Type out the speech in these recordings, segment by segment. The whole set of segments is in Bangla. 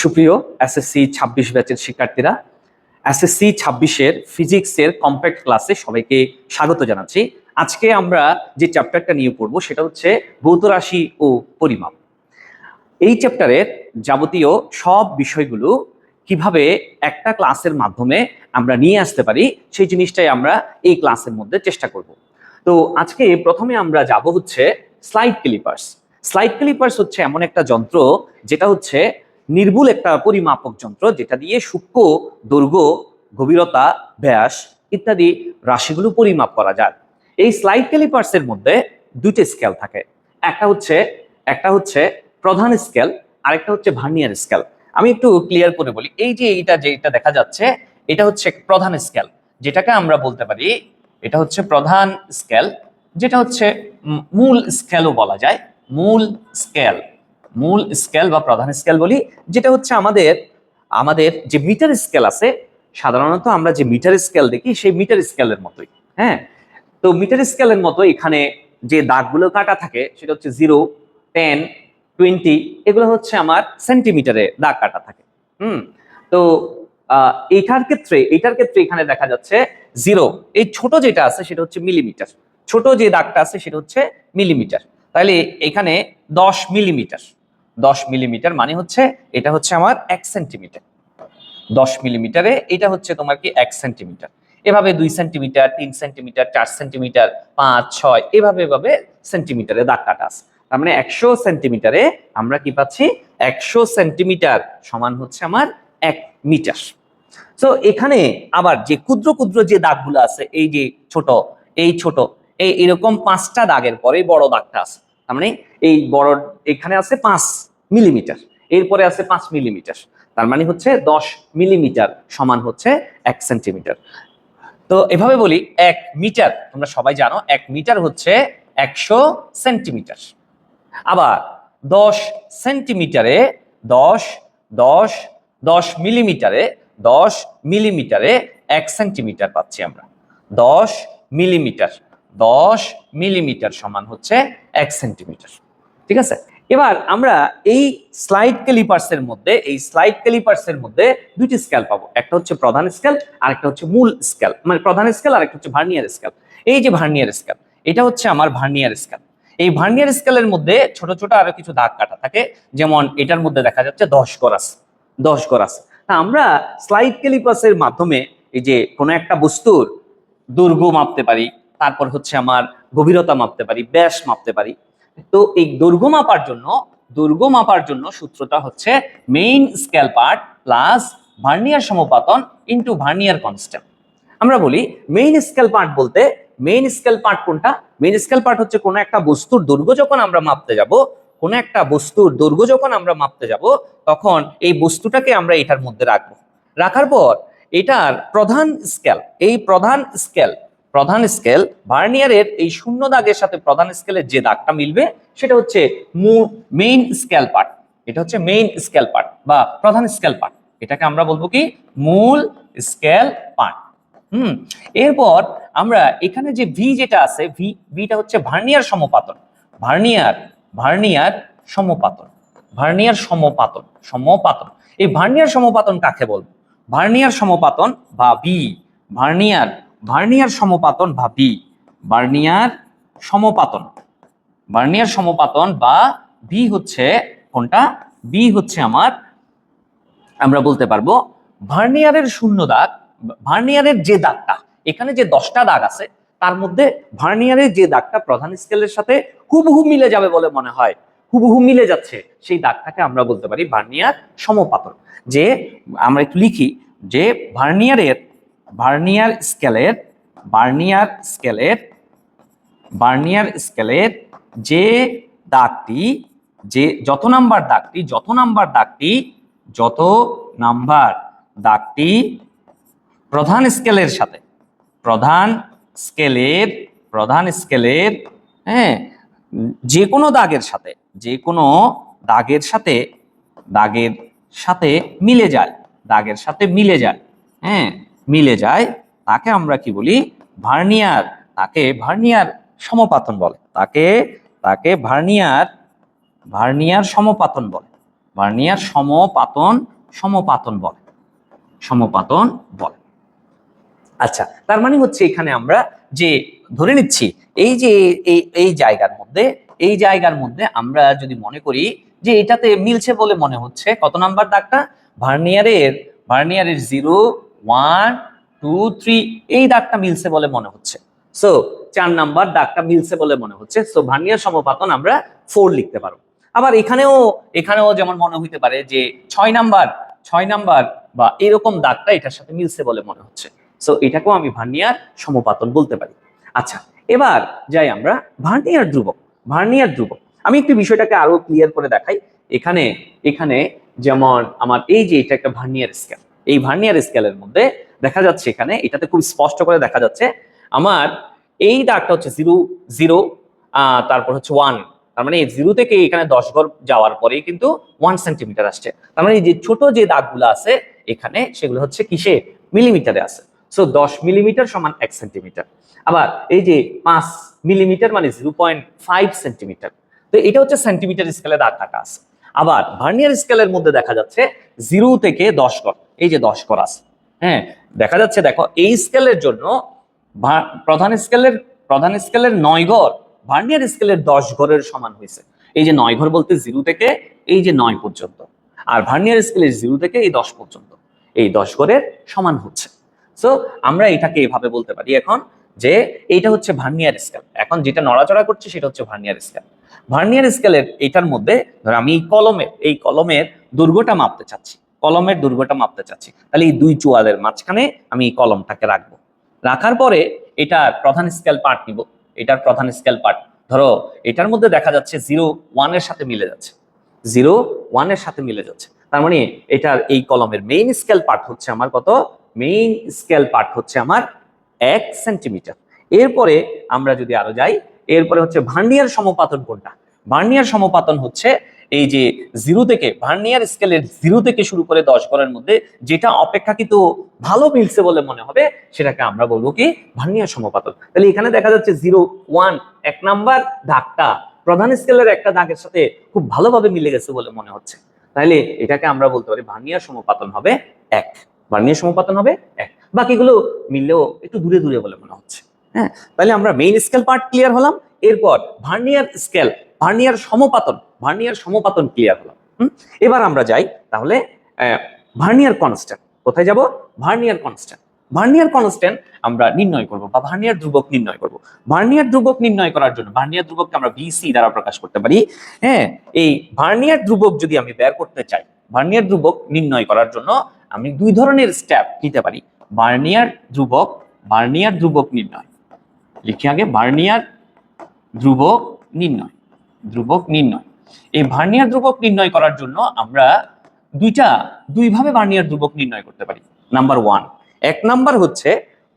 সুপ্রিয় এসএসসি 26 ব্যাচের শিক্ষার্থীরা, এসএসসি 26-এর ফিজিক্সের কম্প্যাক্ট ক্লাসে সবাইকে স্বাগত জানাচ্ছি। আজকে আমরা যে চ্যাপ্টারটা নিয়ে পড়বো সেটা হচ্ছে ভৌত রাশি ও পরিমাপ। এই চ্যাপ্টারের যাবতীয় সব বিষয়গুলো কিভাবে একটা ক্লাসের মাধ্যমে আমরা নিয়ে আসতে পারি সেই জিনিসটাই আমরা এই ক্লাসের মধ্যে চেষ্টা করব। তো আজকে প্রথমে আমরা যাব হচ্ছে স্লাইড ক্লিপার্স। স্লাইড ক্লিপার্স হচ্ছে এমন একটা যন্ত্র যেটা হচ্ছে নির্ভুল একটা পরিমাপক যন্ত্র, যেটা দিয়ে সূক্ষ্ম দৈর্ঘ্য, গভীরতা, ব্যাস ইত্যাদি রাশিগুলো পরিমাপ করা যায়। এই স্লাইড ক্লিপার্সের মধ্যে দুইটা স্কেল থাকে, একটা হচ্ছে প্রধান স্কেল, আরেকটা হচ্ছে ভার্নিয়ার স্কেল। আমি একটু ক্লিয়ার করে বলি, এই যে যেটা দেখা যাচ্ছে এটা হচ্ছে প্রধান স্কেল, যেটাকে আমরা বলতে পারি এটা হচ্ছে প্রধান স্কেল, যেটা হচ্ছে মূল স্কেলও বলা যায়। মূল স্কেল বা প্রধান স্কেল বলি, যেটা হচ্ছে আমাদের যে মিটার স্কেল আছে, সাধারণত আমরা যে মিটার স্কেল দেখি সেই মিটার স্কেলের মতোই। হ্যাঁ, তো মিটার স্কেলের মতো এখানে যে দাগগুলো কাটা থাকে সেটা হচ্ছে 0, 10, 20, এগুলো হচ্ছে আমার সেন্টিমিটারে দাগ কাটা থাকে। তো এটার ক্ষেত্রে এখানে দেখা যাচ্ছে 0, এই ছোট যেটা আছে সেটা হচ্ছে মিলিমিটার, ছোট যে দাগটা আছে সেটা হচ্ছে মিলিমিটার। তাহলে এখানে 10 মিলিমিটার মানে হচ্ছে এটা হচ্ছে আমার 1 সেন্টিমিটার। 10 মিলিমিটারে এটা হচ্ছে তোমার কি 1 সেন্টিমিটার। এভাবে 2 সেন্টিমিটার, 3 সেন্টিমিটার, 4 সেন্টিমিটার, 5, 6 এভাবে সেন্টিমিটারে দাগ কাটা আছে। তার মানে 100 সেন্টিমিটারে আমরা কি পাচ্ছি, 100 সেন্টিমিটার সমান হচ্ছে আমার 1 মিটার। তো এখানে আবার যে ক্ষুদ্র ক্ষুদ্র যে দাগগুলো আছে, এই যে ছোট এরকম 5টা দাগের পরে বড় দাগটা আছে। তার মানে এই বড় এখানে আছে 5 মিলিমিটার, এরপরে আছে 5 মিলিমিটার, তার মানে হচ্ছে 10 মিলিমিটার সমান হচ্ছে 1 সেন্টিমিটার। তো এভাবে বলি, 1 মিটার তোমরা সবাই জানো 1 মিটার হচ্ছে 100 সেন্টিমিটার। আবার 10 সেন্টিমিটারে 10 মিলিমিটারে 1 সেন্টিমিটার পাচ্ছি আমরা। 10 মিলিমিটার সমান হচ্ছে 1 সেন্টিমিটার। ঠিক আছে, এবার আমরা এই স্লাইড ক্যালিপার্সের মধ্যে দুইটি স্কেল পাবো, একটা হচ্ছে প্রধান স্কেল আর একটা হচ্ছে মূল স্কেল, মানে প্রধান স্কেল আর একটা হচ্ছে ভার্নিয়ার স্কেল। এই যে ভার্নিয়ার স্কেল, এটা হচ্ছে আমার ভার্নিয়ার স্কেল। এই ভার্নিয়ার স্কেলের মধ্যে ছোট ছোট আরো কিছু দাগ কাটা থাকে, যেমন এটার মধ্যে দেখা যাচ্ছে 10 গরাস। তা আমরা স্লাইড ক্যালিপার্সের মাধ্যমে এই যে কোনো একটা বস্তুর দৈর্ঘ্য মাপতে পারি, তারপর হচ্ছে আমার গভীরতা মাপতে পারি, ব্যাস মাপতে পারি। তো এই দৈর্ঘ্য মাপার জন্য সূত্রটা হচ্ছে main scale part plus vernier সমপাতন ইনটু ভার্নিয়ার কনস্ট্যান্ট। আমরা বলি মেইন স্কেল পার্ট বলতে, মেইন স্কেল পার্ট কোনটা? মেইন স্কেল পার্ট হচ্ছে কোনো একটা বস্তুর দৈর্ঘ্য যখন আমরা মাপতে যাব, তখন এই বস্তুটাকে আমরা এটার মধ্যে রাখার পর এটার প্রধান স্কেল ভার্নিয়ারের এই শূন্য দাগের সাথে প্রধান স্কেলের যে দাগটা মিলবে সেটা হচ্ছে মেইন স্কেল পার্ট। এটা হচ্ছে মেইন স্কেল পার্ট বা প্রধান স্কেল পার্ট। এটাকে আমরা বলবো কি, মূল স্কেল পার্ট। এরপর আমরা এখানে যে ভি যেটা আছে, ভিটা হচ্ছে ভার্নিয়ার সমপাতন। এই ভার্নিয়ার সমপাতন কাকে বলবো? ভার্নিয়ার সমপাতন বা ভি, ভার্নিয়ার সমপাতন বা ভি হচ্ছে কোনটা? ভি হচ্ছে আমরা বলতে পারবো ভার্নিয়ারের শূন্য দাগ, ভার্নিয়ারের যে দাগটা, এখানে যে 10টা দাগ আছে তার মধ্যে ভার্নিয়ারের যে দাগটা প্রধান স্কেলের সাথে হুবহু মিলে যাবে বলে মনে হয়, হুবহু মিলে যাচ্ছে, সেই দাগটাকে আমরা বলতে পারি ভার্নিয়ার সমপাতন। যে আমরা একটু লিখি যে ভার্নিয়ার স্কেলের যে দাগটি, যত নাম্বার দাগটি প্রধান স্কেলের হ্যাঁ যে কোনো দাগের সাথে মিলে যায়, তাকে আমরা কি বলি? ভার্নিয়ার। তাকে ভার্নিয়ার সমপাতন বলে, ভার্নিয়ার সমপাতন সমপাতন বলে, সমপাতন বলে। আচ্ছা, তার মানে হচ্ছে এখানে আমরা যে ধরে নিচ্ছি এই যে এই জায়গার মধ্যে আমরা যদি মনে করি যে এটাতে মিলছে বলে মনে হচ্ছে, কত নাম্বার দাগটা, ভার্নিয়ারের 0 1 2 3 এই দাগটা মিলছে বলে মনে হচ্ছে। সো 4 নাম্বার দাগটা মিলছে বলে মনে হচ্ছে। সো ভার্নিয়ার সমপাতন আমরা 4 লিখতে পারবো। আবার এখানেও যেমন মনে হইতে পারে যে 6 নাম্বার বা এরকম দাগটা এটার সাথে মিলছে বলে মনে হচ্ছে। সো এটাকেও আমি ভার্নিয়ার সমপাতন বলতে পারি। আচ্ছা, এবার যাই আমরা ভার্নিয়ার ধ্রুবক। ভার্নিয়ার ধ্রুবক আমি একটু বিষয়টাকে আরো ক্লিয়ার করে দেখাই। এখানে যেমন আমার এই যে এটা একটা ভার্নিয়ার স্কেল, এই ভার্নিয়ার স্কেলের মধ্যে দেখা যাচ্ছে এখানে এটাতে খুব স্পষ্ট করে দেখা যাচ্ছে আমার এই দাগটা হচ্ছে 0 0 তারপর হচ্ছে 1, তার মানে এই 0 থেকে এখানে 10 ঘর যাওয়ার পরেই কিন্তু 1 সেন্টিমিটার আসছে। তার মানে এই যে ছোট যে দাগগুলো আছে এখানে সেগুলো হচ্ছে কিসে, মিলিমিটারে আছে। সো 10 মিলিমিটার সমান 1 সেন্টিমিটার। আবার এই যে 5 মিলিমিটার মানে 0.5 সেন্টিমিটার। তো এটা হচ্ছে সেন্টিমিটার স্কেলে দাগ কাটা আছে। আবার ভার্নিয়ার স্কেলের মধ্যে দেখা যাচ্ছে 0 থেকে 10 ঘর, এই যে 10 ঘর আছে। হ্যাঁ, দেখা যাচ্ছে, দেখো এই স্কেলের জন্য প্রধান স্কেলের 9 ঘর ভার্নিয়ার স্কেলের 10 ঘরের সমান হয়েছে। এই যে 9 ঘর বলতে 0 থেকে এই যে 9 পর্যন্ত, আর ভার্নিয়ার স্কেলের 0 থেকে এই 10 পর্যন্ত, এই 10 ঘরের সমান হচ্ছে। সো আমরা এটাকে এভাবে বলতে পারি এখন যে এইটা হচ্ছে ভার্নিয়ার স্কেল। এখন যেটা নড়াচড়া করছে সেটা হচ্ছে ভার্নিয়ার স্কেল। ভার্নিয়ার স্কেলের এটার মধ্যে ধর আমি এই কলমের দৈর্ঘ্যটা মাপতে চাচ্ছি, তাহলে এই দুই চোয়ালের মাঝখানে আমি এই কলমটাকে রাখবো। রাখার পরে এটার প্রধান স্কেল পার্ট নিব, এটার প্রধান স্কেল পার্ট ধরো এটার মধ্যে দেখা যাচ্ছে 0 1 এর সাথে মিলে যাচ্ছে, 0 1 এর সাথে মিলে যাচ্ছে। তার মানে এটার এই কলমের মেইন স্কেল পার্ট হচ্ছে আমার কত, মেইন স্কেল পার্ট হচ্ছে আমার 1 সেন্টিমিটার। এরপরে আমরা যদি আরো যাই, এরপরে হচ্ছে ভার্নিয়ার সমপাতন কোনটা, ভার্নিয়ার সমপাতন হচ্ছে এই যে 0 থেকে ভার্নিয়ার স্কেলের 0 থেকে শুরু করে 10 ঘরের মধ্যে যেটা অপেক্ষাকৃত ভালো মিলছে বলে মনে হবে সেটাকে আমরা বলবো কি ভার্নিয়ার সমপাতন। তাহলে এখানে দেখা যাচ্ছে 0 1 1 নাম্বার দাগটা প্রধান স্কেলের একটা দাগের সাথে খুব ভালোভাবে মিলে গেছে বলে মনে হচ্ছে, তাহলে এটাকে আমরা বলতে পারি ভার্নিয়ার সমপাতন হবে 1, ভার্নিয়ার সমপাতন হবে 1। বাকিগুলো মিললেও একটু দূরে দূরে বলে মনে হচ্ছে। হ্যাঁ, তাহলে আমরা মেইন স্কেল পার্ট ক্লিয়ার হলাম, এরপর ভার্নিয়ার স্কেল ভার্নিয়ার সমপাতন ক্লিয়ার হলাম। এবার আমরা যাই তাহলে ভার্নিয়ার কনস্ট্যান্ট। কোথায় যাব, ভার্নিয়ার কনস্ট্যান্ট আমরা নির্ণয় করব বা ভার্নিয়ার ধ্রুবক নির্ণয় করব। ভার্নিয়ার ধ্রুবক নির্ণয় করার জন্য ভার্নিয়ার ধ্রুবককে আমরা বিসি দ্বারা প্রকাশ করতে পারি। হ্যাঁ, এই ভার্নিয়ার ধ্রুবক যদি আমি বের করতে চাই, ভার্নিয়ার ধ্রুবক নির্ণয় করার জন্য আমি দুই ধরনের স্টেপ নিতে পারি। ভার্নিয়ার ধ্রুবক নির্ণয় লিখি আগে, ভার্নিয়ার ধ্রুবক নির্ণয়। এই ভার্নিয়ার ধ্রুবক নির্ণয় করার জন্য আমরা দুইভাবে ভার্নিয়ার ধ্রুবক নির্ণয় করতে পারি। নাম্বার 1, এক নাম্বার হচ্ছে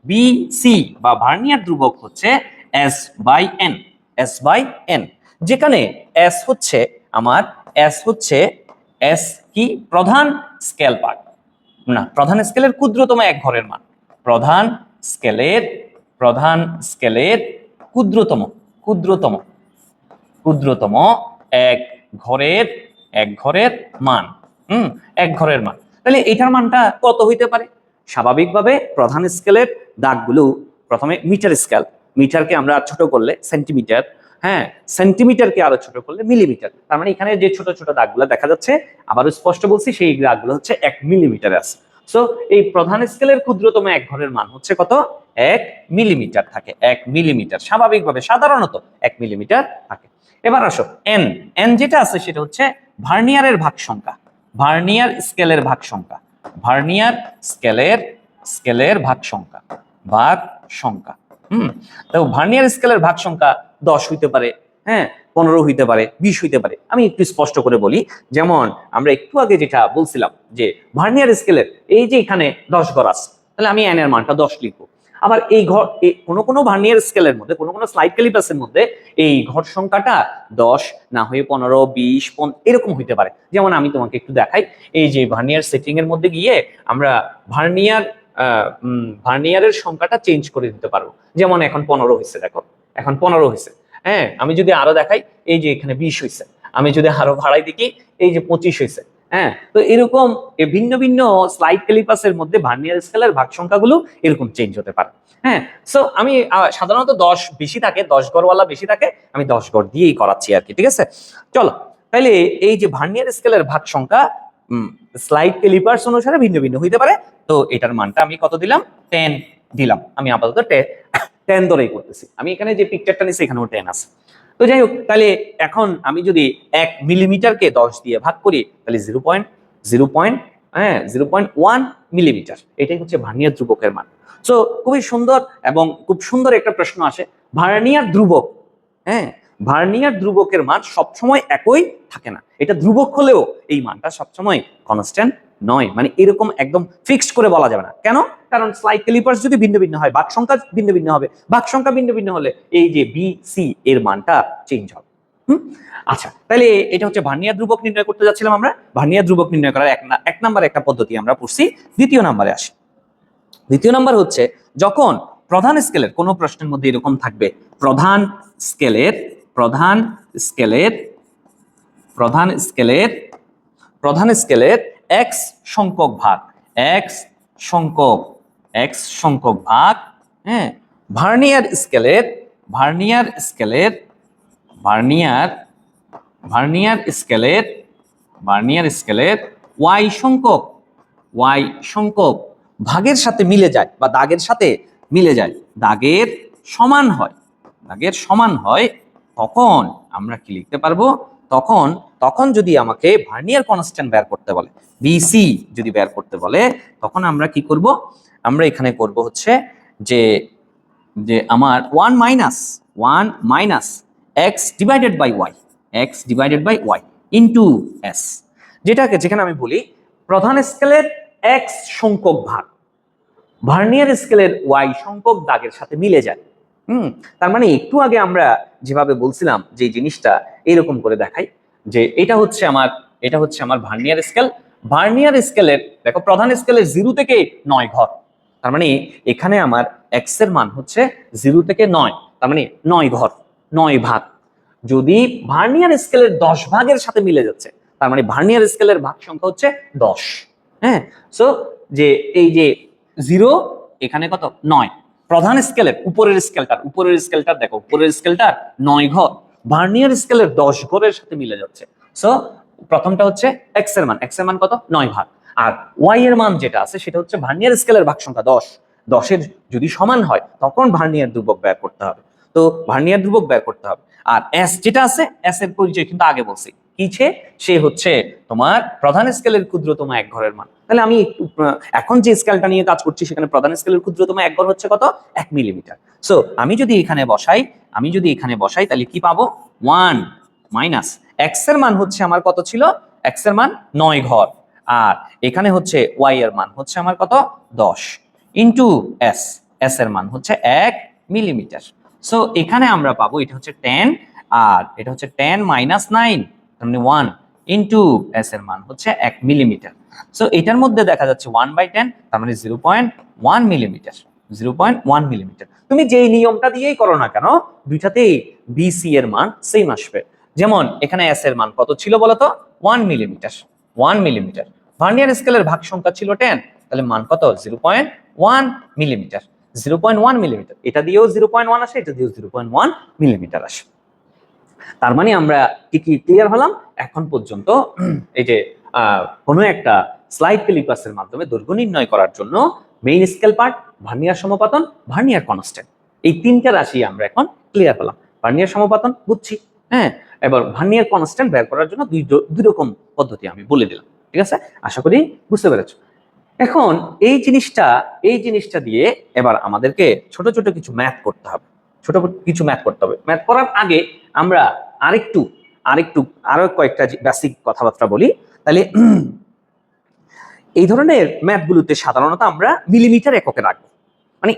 বিসি বা ভার্নিয়ার ধ্রুবক হচ্ছে এস বাই এন, যেখানে এস হচ্ছে কি প্রধান স্কেল পার্ট, না প্রধান স্কেলের ক্ষুদ্রতম এক ঘরের মান, প্রধান স্কেলের ক্ষুদ্রতম এক ঘরের মান, এক ঘরের মান। তাহলে এটার মানটা কত হইতে পারে? স্বাভাবিকভাবে প্রধান স্কেলের দাগগুলো প্রথমে মিটারকে আমরা ছোট করলে সেন্টিমিটার, হ্যাঁ সেন্টিমিটারকে আরো ছোট করলে মিলিমিটার। তার মানে এখানে যে ছোট ছোট দাগগুলো দেখা যাচ্ছে, আবারও স্পষ্ট বলছি, সেই দাগগুলো হচ্ছে 1 মিলিমিটারে আছে। সো এই প্রধান স্কেলের ক্ষুদ্রতম এক ঘরের মান হচ্ছে কত, 1 মিলিমিটার থাকে, 1 মিলিমিটার স্বাভাবিকভাবে সাধারণত 1 মিলিমিটার থাকে। এবার আসো এন যেটা আছে সেটা হচ্ছে ভার্নিয়ারের ভাগ সংখ্যা, ভার্নিয়ার স্কেলের ভাগ সংখ্যা। তো ভার্নিয়ার স্কেলের ভাগ সংখ্যা 10 হইতে পারে, হ্যাঁ 15 হইতে পারে, 20 হইতে পারে। আমি একটু স্পষ্ট করে বলি, যেমন আমরা একটু আগে যেটা বলছিলাম যে ভার্নিয়ার স্কেলের এই যে এখানে 10 ঘর আছে, তাহলে আমি এন এর মানটা 10 লিখবো। আবার এই ঘর কোনো ভার্নিয়ার স্কেলের মধ্যে কোনো স্লাইড ক্যালিপাসের মধ্যে এই ঘর সংখ্যাটা 10 না হয়ে 15 20 এরকম হইতে পারে। যেমন আমি তোমাকে একটু দেখাই, এই যে ভার্নিয়ার সেটিং এর মধ্যে গিয়ে আমরা ভার্নিয়ারের সংখ্যাটা চেঞ্জ করে দিতে পারবো। যেমন এখন 15 হয়েছে, দেখো এখন 15 হয়েছে। হ্যাঁ, আমি যদি আরো দেখাই, এই যে এখানে 20 হয়েছে, আমি যদি আরো বাড়াই দেখি এই যে 25 হয়েছে। হ্যাঁ, তো এরকম ভিন্ন ভিন্ন স্লাইড ক্যালিপাসের মধ্যে ভার্নিয়ার স্কেলের ভাগ সংখ্যাগুলো এরকম চেঞ্জ হতে পারে। হ্যাঁ, সো আমি সাধারণত 10 বেশি থাকে, 10 গড়ওয়ালা বেশি থাকে, আমি 10 গড় দিয়েই করাচ্ছি আর কি। ঠিক আছে, চলো তাহলে এই যে ভার্নিয়ার স্কেলের ভাগ সংখ্যা স্লাইড ক্যালিপার্স অনুসারে ভিন্ন ভিন্ন হইতে পারে। তো এটার মানটা আমি কত দিলাম, 10 দিলাম। আমি আপাতত 10 ধরেই করতেছি। আমি এখানে যে পিকচারটা নিচ্ছি এখানেও 10 আছে। তো যাই হোক, তাহলে এখন আমি যদি 1 মিলিমিটারকে 10 দিয়ে ভাগ করি তাহলে 0.1 মিলিমিটার, এটাই হচ্ছে ভার্নিয়ার ধ্রুবকের মান। সো খুবই সুন্দর এবং খুব সুন্দর একটা প্রশ্ন আসে, ভার্নিয়ার ধ্রুবক, হ্যাঁ, ভার্নিয়ার ধ্রুবকের মান সবসময় একই থাকে না। এটা ধ্রুবক হলেও এই মানটা সবসময় কনস্ট্যান্ট নয়, মানে এরকম একদম ফিক্সড করে বলা যাবে না। কেন? কারণ স্লাইড ক্যালিপার্স যদি ভিন্ন ভিন্ন হয়, ভাগ সংখ্যা ভিন্ন ভিন্ন হবে, ভাগ সংখ্যা ভিন্ন ভিন্ন হলে এই যে বি সি এর মানটা চেঞ্জ হবে। আচ্ছা, তাহলে এটা হচ্ছে ভার্নিয়ার ধ্রুবক নির্ণয় করতে যাচ্ছিলাম আমরা। ভার্নিয়ার ধ্রুবক নির্ণয় করার এক নাম্বার একটা পদ্ধতি আমরা পড়ছি। দ্বিতীয় নাম্বারে আসি। দ্বিতীয় নাম্বার হচ্ছে যখন প্রধান স্কেলের কোনো প্রশ্নের মধ্যে এরকম থাকবে, প্রধান স্কেলের x সংখ্যক ভাগ, x সংখ্যক ভাগ, হ্যাঁ, ভার্নিয়ার স্কেলের y সংখ্যক ভাগের সাথে মিলে যায় বা দাগের সাথে মিলে যায়, দাগের সমান হয়, তখন আমরা কি লিখতে পারবো? তখন যদি আমাকে ভার্নিয়ার কনস্ট্যান্ট বের করতে বলে, বিসি যদি বের করতে বলে, তখন আমরা কি করব? আমরা এখানে করব হচ্ছে যে আমার 1 minus x divided by y into s, যেখানে আমি বলি প্রধান স্কেলের x সংখ্যক ভাগ ভার্নিয়ার স্কেলের y সংখ্যক দাগের সাথে মিলে যায়। তার মানে একটু আগে আমরা যেভাবে বলছিলাম যে জিনিসটা এরকম করে দেখাই, যে এটা হচ্ছে আমার ভার্নিয়ার স্কেলের দেখো প্রধান স্কেলের 0 থেকে 9 ঘর। তার মানে এখানে আমার x এর মান হচ্ছে 0 থেকে 9, তার মানে 9 ঘর, 9 ভাগ। যদি ভার্নিয়ার স্কেলের 10 ভাগের সাথে মিলে যাচ্ছে, তার মানে ভার্নিয়ার স্কেলের ভাগ সংখ্যা হচ্ছে 10। হ্যাঁ, সো যে এই যে 0 এখানে কত 9, প্রধান স্কেলের উপরের স্কেলটার দেখো, উপরের স্কেলটার 9 ঘর, ভার্নিয়ার স্কেলের 10 ঘরের সাথে মিলে যাচ্ছে। সো প্রথমটা হচ্ছে x এর মান কত 9 ভাগ, আর y এর মান যেটা আছে সেটা হচ্ছে ভার্নিয়ার স্কেলের ভাগ সংখ্যা 10 এর যদি সমান হয় তখন ভার্নিয়ার ধ্রুবক বের করতে হবে। তো ভার্নিয়ার ধ্রুবক বের করতে হবে। আর s যেটা আছে, s এর পরিচয় কিন্তু আগে বলছি, সে হচ্ছে তোমার প্রধান স্কেলের ক্ষুদ্রতম এক ঘরের মান। তাহলে আমি এখন যে স্কেলটা নিয়ে কাজ করছি সেখানে প্রধান স্কেলের ক্ষুদ্রতম এক ঘর হচ্ছে কত 1 মিলিমিটার। সো আমি যদি এখানে বসাই তাহলে কি পাবো? 1 মাইনাস x এর মান হচ্ছে আমার কত ছিল, x এর মান 9 ঘর, আর এখানে হচ্ছে y এর মান হচ্ছে আমার কত 10 ইনটু s এর মান হচ্ছে 1 মিলিমিটার। সো এখানে আমরা পাবো এটা হচ্ছে 10 আর এটা হচ্ছে 10 মাইনাস 9, মানে 1 ইনটু s এর মান হচ্ছে 1 মিলিমিটার। সো এটার মধ্যে দেখা যাচ্ছে 1/10, তার মানে 0.1 মিলিমিটার। তুমি যেই নিয়মটা দিয়েই করো না কেন, দুইটাতেই বিসি এর মান সেম আসবে। যেমন এখানে s এর মান কত ছিল বলতো 1 মিলিমিটার। ভার্নিয়ার স্কেলের ভাগ সংখ্যা ছিল 10, তাহলে মান কত 0.1 মিলিমিটার। এটা দিয়েও 0.1 আসে, এটা দিয়েও 0.1 মিলিমিটার আসে। তার মানে আমরা কি ক্লিয়ার হলাম এখন পর্যন্ত? এই যে কোনো একটা স্লাইড ক্যালিপাসের মাধ্যমে দৈর্ঘ্য নির্ণয় করার জন্য মেইন স্কেল পার্ট, ভার্নিয়ার সমপাতন, ভার্নিয়ার কনস্ট্যান্ট, এই তিনটা রাশি আমরা এখন ক্লিয়ার হলাম। ভার্নিয়ার সমপাতন বুঝছি, হ্যাঁ, এবার ভার্নিয়ার কনস্ট্যান্ট বের করার জন্য দুই রকম পদ্ধতি আমি বলে দিলাম। ঠিক আছে, আশা করি বুঝতে পেরেছো। এখন এই জিনিসটা দিয়ে এবার আমাদেরকে ছোট কিছু ম্যাথ করতে হবে। ম্যাথ করার আগে আমরা আরো কয়েকটা বেসিক কথাবার্তা বলি। তাহলে এই ধরনের ম্যাথগুলোতে সাধারণত আমরা মিলিমিটার এককে রাখবো। মানে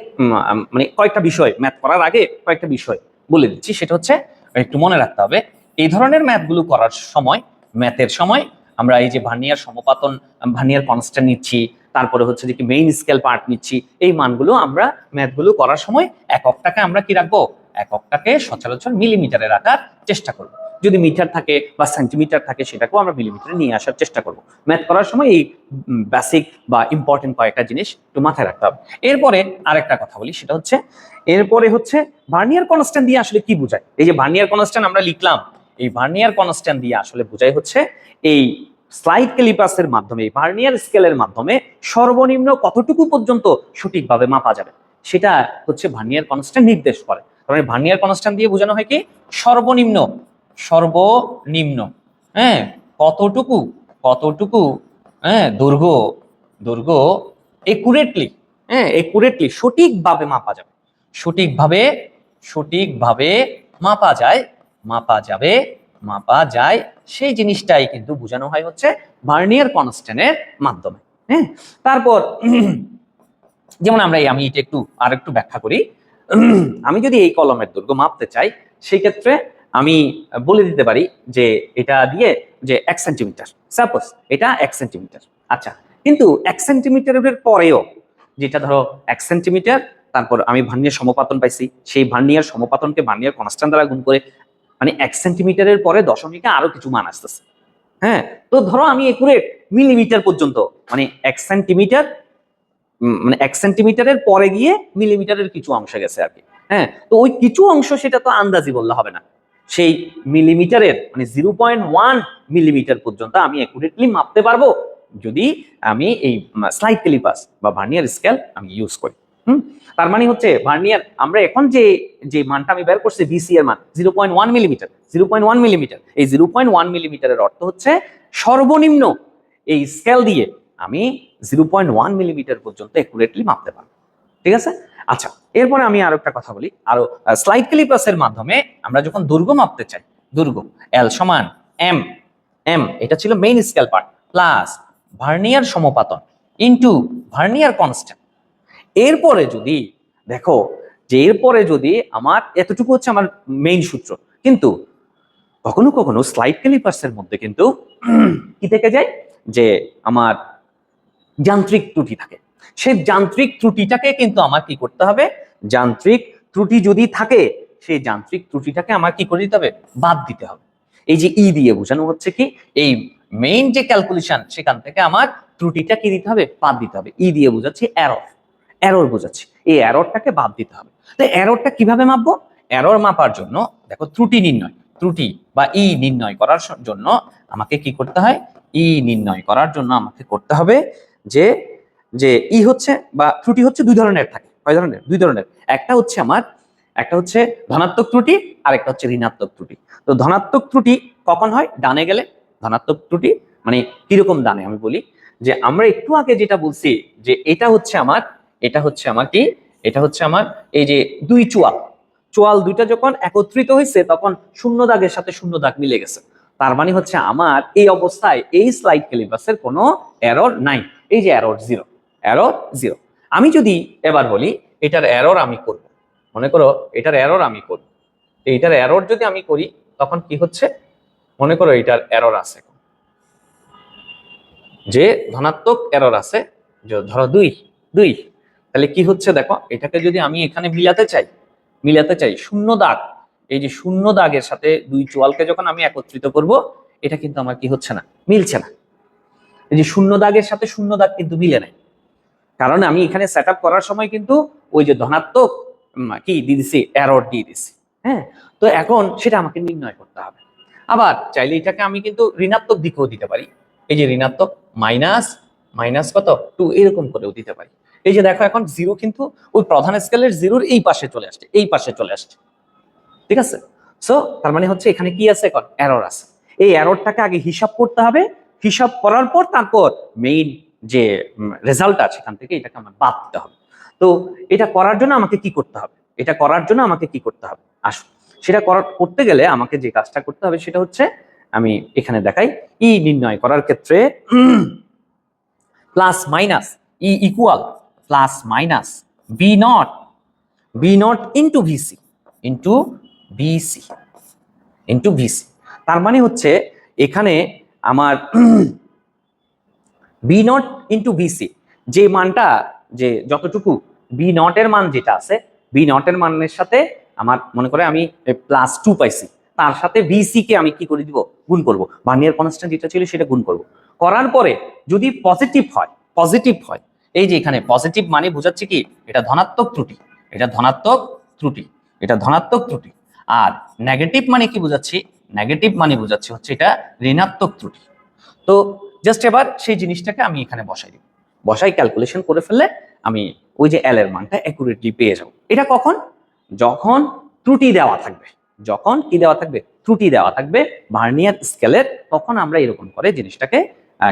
কয়েকটা বিষয় ম্যাথ করার আগে কয়েকটা বিষয় বলে দিচ্ছি, সেটা হচ্ছে একটু মনে রাখতে হবে। এই ধরনের ম্যাথগুলো করার সময়, ম্যাথের সময় আমরা এই যে ভার্নিয়ার সমপাতন, ভার্নিয়ার কনস্ট্যান্ট নিচ্ছি, তারপরে হচ্ছে যে কি মেইন স্কেল পার্ট নিচ্ছি, এই মানগুলো আমরা ম্যাথগুলো করার সময় এককটাকে আমরা কি রাখবো, এককটাকে সচরাচর মিলিমিটারে রাখার চেষ্টা করব। যদি মিটার থাকে বা সেন্টিমিটার থাকে সেটাকেও আমরা মিলিমিটারে নিয়ে আসার চেষ্টা করব। ম্যাথ করার সময় এই বেসিক বা ইম্পর্টেন্ট কয়েকটা জিনিস একটু মাথায় রাখতে হবে। এরপরে আরেকটা কথা বলি, সেটা হচ্ছে এরপরে হচ্ছে ভার্নিয়ার কনস্ট্যান্ট দিয়ে আসলে কি বোঝায়। এই যে ভার্নিয়ার কনস্ট্যান্ট আমরা লিখলাম, এই ভার্নিয়ার কনস্ট্যান্ট দিয়ে আসলে বোঝায় হচ্ছে এই স্লাইড ক্যালিপাসের মাধ্যমে, ভার্নিয়ার স্কেলের মাধ্যমে সর্বনিম্ন কতটুকু পর্যন্ত সঠিকভাবে মাপা যাবে সেটা হচ্ছে ভার্নিয়ার কনস্ট্যান্ট নির্দেশ করে। কারণ ভার্নিয়ার কনস্ট্যান্ট দিয়ে বোঝানো হয় কি সর্বনিম্ন, সর্বনিম্ন, হ্যাঁ, কতটুকু, কতটুকু, হ্যাঁ, দৈর্ঘ্য, দৈর্ঘ্য একুরেটলি, হ্যাঁ, একুরেটলি সঠিকভাবে মাপা যাবে, সঠিকভাবে, সঠিকভাবে মাপা যায়, মাপা যাবে, মাপা যায়, সেই জিনিসটাই কিন্তু বোঝানো হয় হচ্ছে ভার্নিয়ার কনস্ট্যান্টের মাধ্যমে। হ্যাঁ, তারপর যেমন আমি এটা একটু আরেকটু ব্যাখ্যা করি। আমি যদি এই কলমের দৈর্ঘ্য মাপতে চাই সেই ক্ষেত্রে আমি বলে দিতে পারি যে এটা দিয়ে যে 1 সেন্টিমিটার, সাপোজ এটা 1 সেন্টিমিটার। আচ্ছা, কিন্তু 1 সেন্টিমিটারের পরেও যেটা ধরো 1 সেন্টিমিটার, তারপর আমি ভার্নিয়ার সমপাতন পাইছি, সেই ভার্নিয়ার সমপাতনকে ভার্নিয়ার কনস্ট্যান্ট দ্বারা গুণ করে, মানে 1 সেন্টিমিটারের পরে দশমিকে আরো কিছু মান আসতেছে। হ্যাঁ, তো ধরো আমি একুরেট মিলিমিটার পর্যন্ত, মানে 1 সেন্টিমিটার, মানে 1 সেন্টিমিটারের পরে গিয়ে মিলিমিটারের কিছু অংশ গেছে আর কি। হ্যাঁ, তো ওই কিছু অংশ সেটা তো আন্দাজি বললে হবে না, সেই মিলিমিটারের মানে 0.1 মিলিমিটার পর্যন্ত আমি একুরেটলি মাপতে পারবো যদি আমি এই স্লাইড ক্যালিপাস বা ভার্নিয়ার স্কেল আমি ইউজ করি। তার মানে হচ্ছে ভার্নিয়ার আমরা এখন যে যে মানটা আমি বের করছি ভিসি এর মান 0.1 মিলিমিটার, 0.1 মিলিমিটার, এই 0.1 মিলিমিটারের অর্থ হচ্ছে সর্বনিম্ন এই স্কেল দিয়ে আমি 0.1 মিলিমিটার পর্যন্ত একুরেটলি মাপতে পারবো। ঠিক আছে? আচ্ছা, এরপরে আমি আরো একটা কথা বলি। আরো স্লাইড ক্যালিপাসের মাধ্যমে আমরা যখন দৈর্ঘ্য মাপতে চাই, দৈর্ঘ্য এল সমান এম, এম এটা ছিল main scale part plus vernier সমপাতন ইনটু ভার্নিয়ার কনস্ট্যান্ট। এরপরে যদি দেখো যে এরপরে যদি আমার এতটুকু হচ্ছে আমার মেইন সূত্র, কিন্তু কখনো কখনো স্লাইড ক্যালিপাসের মধ্যে কিন্তু কি থেকে যায় যে আমার যান্ত্রিক ত্রুটি থাকে, সেই যান্ত্রিক ত্রুটিটাকে কিন্তু আমার কি করতে হবে, যান্ত্রিক ত্রুটি যদি থাকে সেই যান্ত্রিক ত্রুটিটাকে আমার কি করে দিতে হবে, বাদ দিতে হবে। এই যে ই দিয়ে বোঝানো হচ্ছে কি এই মেইন যে ক্যালকুলেশন সেখান থেকে আমার ত্রুটিটা কি দিতে হবে, বাদ দিতে হবে। ই দিয়ে বোঝাচ্ছি এরর, এরর বোঝাচ্ছি, এই এররটাকে বাদ দিতে হবে। তো এররটা কিভাবে মাপবো, এরর মাপার জন্য দেখো ত্রুটি নির্ণয়, ত্রুটি বা ই নির্ণয় করার জন্য আমাকে কি করতে হয়, ই নির্ণয় করার জন্য আমাকে করতে হবে যে যে ই হচ্ছে বা ত্রুটি হচ্ছে দুই ধরনের থাকে। কয় ধরনের? দুই ধরনের। একটা হচ্ছে আমার, একটা হচ্ছে ধনাত্মক ত্রুটি আর একটা হচ্ছে ঋণাত্মক ত্রুটি। তো ধনাত্মক ত্রুটি কখন হয়, ডানে গেলে ধনাত্মক ত্রুটি, মানে কিরকম ডানে আমি বলি যে আমরা একটু আগে যেটা বলছি যে এটা হচ্ছে আমার, এটা হচ্ছে আমার কি, এটা হচ্ছে আমার এই যে দুই চোয়াল, চোয়াল দুইটা যখন একত্রিত হয়েছে তখন শূন্য দাগের সাথে শূন্য দাগ মিলে গেছে। তার মানে হচ্ছে আমার এই অবস্থায় এই স্লাইড ক্যালিপাসের কোনো এরর নাই, এই যে এরর জিরো, এরর জিরো। আমি যদি এবার বলি এটার এরর আমি করব, মনে করো এটার এরর আমি করব, এইটার এরর যদি আমি করি তখন কি হচ্ছে, মনে করো এটার এরর আছে যে ধনাত্মক এরর আছে, যে ধরো দুই দুই, তাহলে কি হচ্ছে দেখো এটাকে যদি আমি এখানে মিলাতে চাই, মিলাতে চাই শূন্য দাগ, এই যে শূন্য দাগের সাথে দুই চোয়ালকে যখন আমি একত্রিত করব এটা কিন্তু আমার কি হচ্ছে না, মিলছে না। এই যে শূন্য দাগের সাথে শূন্য দাগ কিন্তু মিলে নাই, কারণ আমি এখানে সেট আপ করার সময় কিন্তু ওই যে ধনাত্মক কি দিয়ে দিছি, এরর দিয়ে দিছি। হ্যাঁ, তো এখন সেটা আমাকে নির্ণয় করতে হবে। আবার চাইলে এটাকে আমি কিন্তু ঋণাত্মক দিকেও দিতে পারি, এই যে ঋণাত্মক মাইনাস, মাইনাস কত 2 এরকম করেও দিতে পারি। এই যে দেখো এখন জিরো কিন্তু ওই প্রধান স্কেলের জিরোর এই পাশে চলে আসছে, এই পাশে চলে আসছে। ঠিক আছে? সো তার মানে হচ্ছে এখানে কি আছে, এখন এরর আছে। এই এররটাকে আগে হিসাব করতে হবে, হিসাব করার পর তারপর মেইন যে রেজাল্ট আছে সেখান থেকে এটাকে আমার বাদ দিতে হবে। তো এটা করার জন্য আমাকে কি করতে হবে, এটা করার জন্য আমাকে কি করতে হবে, আসুন সেটা করতে গেলে আমাকে যে কাজটা করতে হবে সেটা হচ্ছে আমি এখানে দেখাই, ই নির্ণয় করার ক্ষেত্রে প্লাস মাইনাস ই equal plus minus B naught, B naught into VC, into VC, into VC. তার মানে হচ্ছে এখানে আমার বি নট ইন্টু ভিসি, যে মানটা, যে যতটুকু বি নট এর মান যেটা আছে, বি নট এর মানের সাথে আমার মনে করে আমি প্লাস 2 পাইছি, তার সাথে বিসি কে আমি কি করে দিব, গুণ করব। ভার্নিয়ার কনস্ট্যান্ট যেটা ছিল সেটা গুণ করব। করার পরে যদি পজিটিভ হয়, এই যে এখানে পজিটিভ মানে বোঝাচ্ছে কি, এটা ধনাত্মক ত্রুটি, এটা ধনাত্মক ত্রুটি, এটা ধনাত্মক ত্রুটি। আর নেগেটিভ মানে কি বোঝাচ্ছি, নেগেটিভ মানে বোঝাচ্ছি হচ্ছে এটা ঋণাত্মক ত্রুটি। তো জাস্ট এবার সেই জিনিসটাকে আমি এখানে বসাই দিব, বসাই ক্যালকুলেশন করে ফেললে আমি ওই যে এল এর মানটা অ্যাকুরেটলি পেয়ে যাব। এটা কখন, যখন ত্রুটি দেওয়া থাকবে, যখন কি দেওয়া থাকবে, ত্রুটি দেওয়া থাকবে ভার্নিয়ার স্কেলের, তখন আমরা এরকম করে জিনিসটাকে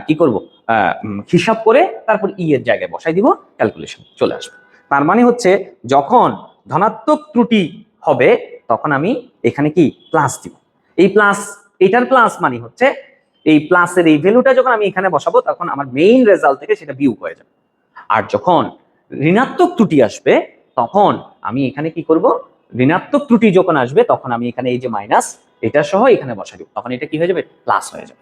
কি করব, হিসাব করে তারপর এর জায়গায় বসাই দিব, ক্যালকুলেশন চলে আসবে। তার মানে হচ্ছে যখন ধনাত্মক ত্রুটি হবে তখন আমি এখানে কি প্লাস দিব। এই প্লাস, এটার প্লাস মানে হচ্ছে এই প্লাসের এই ভ্যালুটা যখন আমি এখানে বসাবো তখন আমার মেইন রেজাল্ট থেকে সেটা বিয়োগ হয়ে যাবে। আর যখন ঋণাত্মক ত্রুটি আসবে তখন আমি এখানে কি করব, ঋণাত্মক ত্রুটি যখন আসবে তখন আমি এখানে এই যে মাইনাস এটা সহ এখানে বসাই দিব, তখন এটা কি হয়ে যাবে, প্লাস হয়ে যাবে।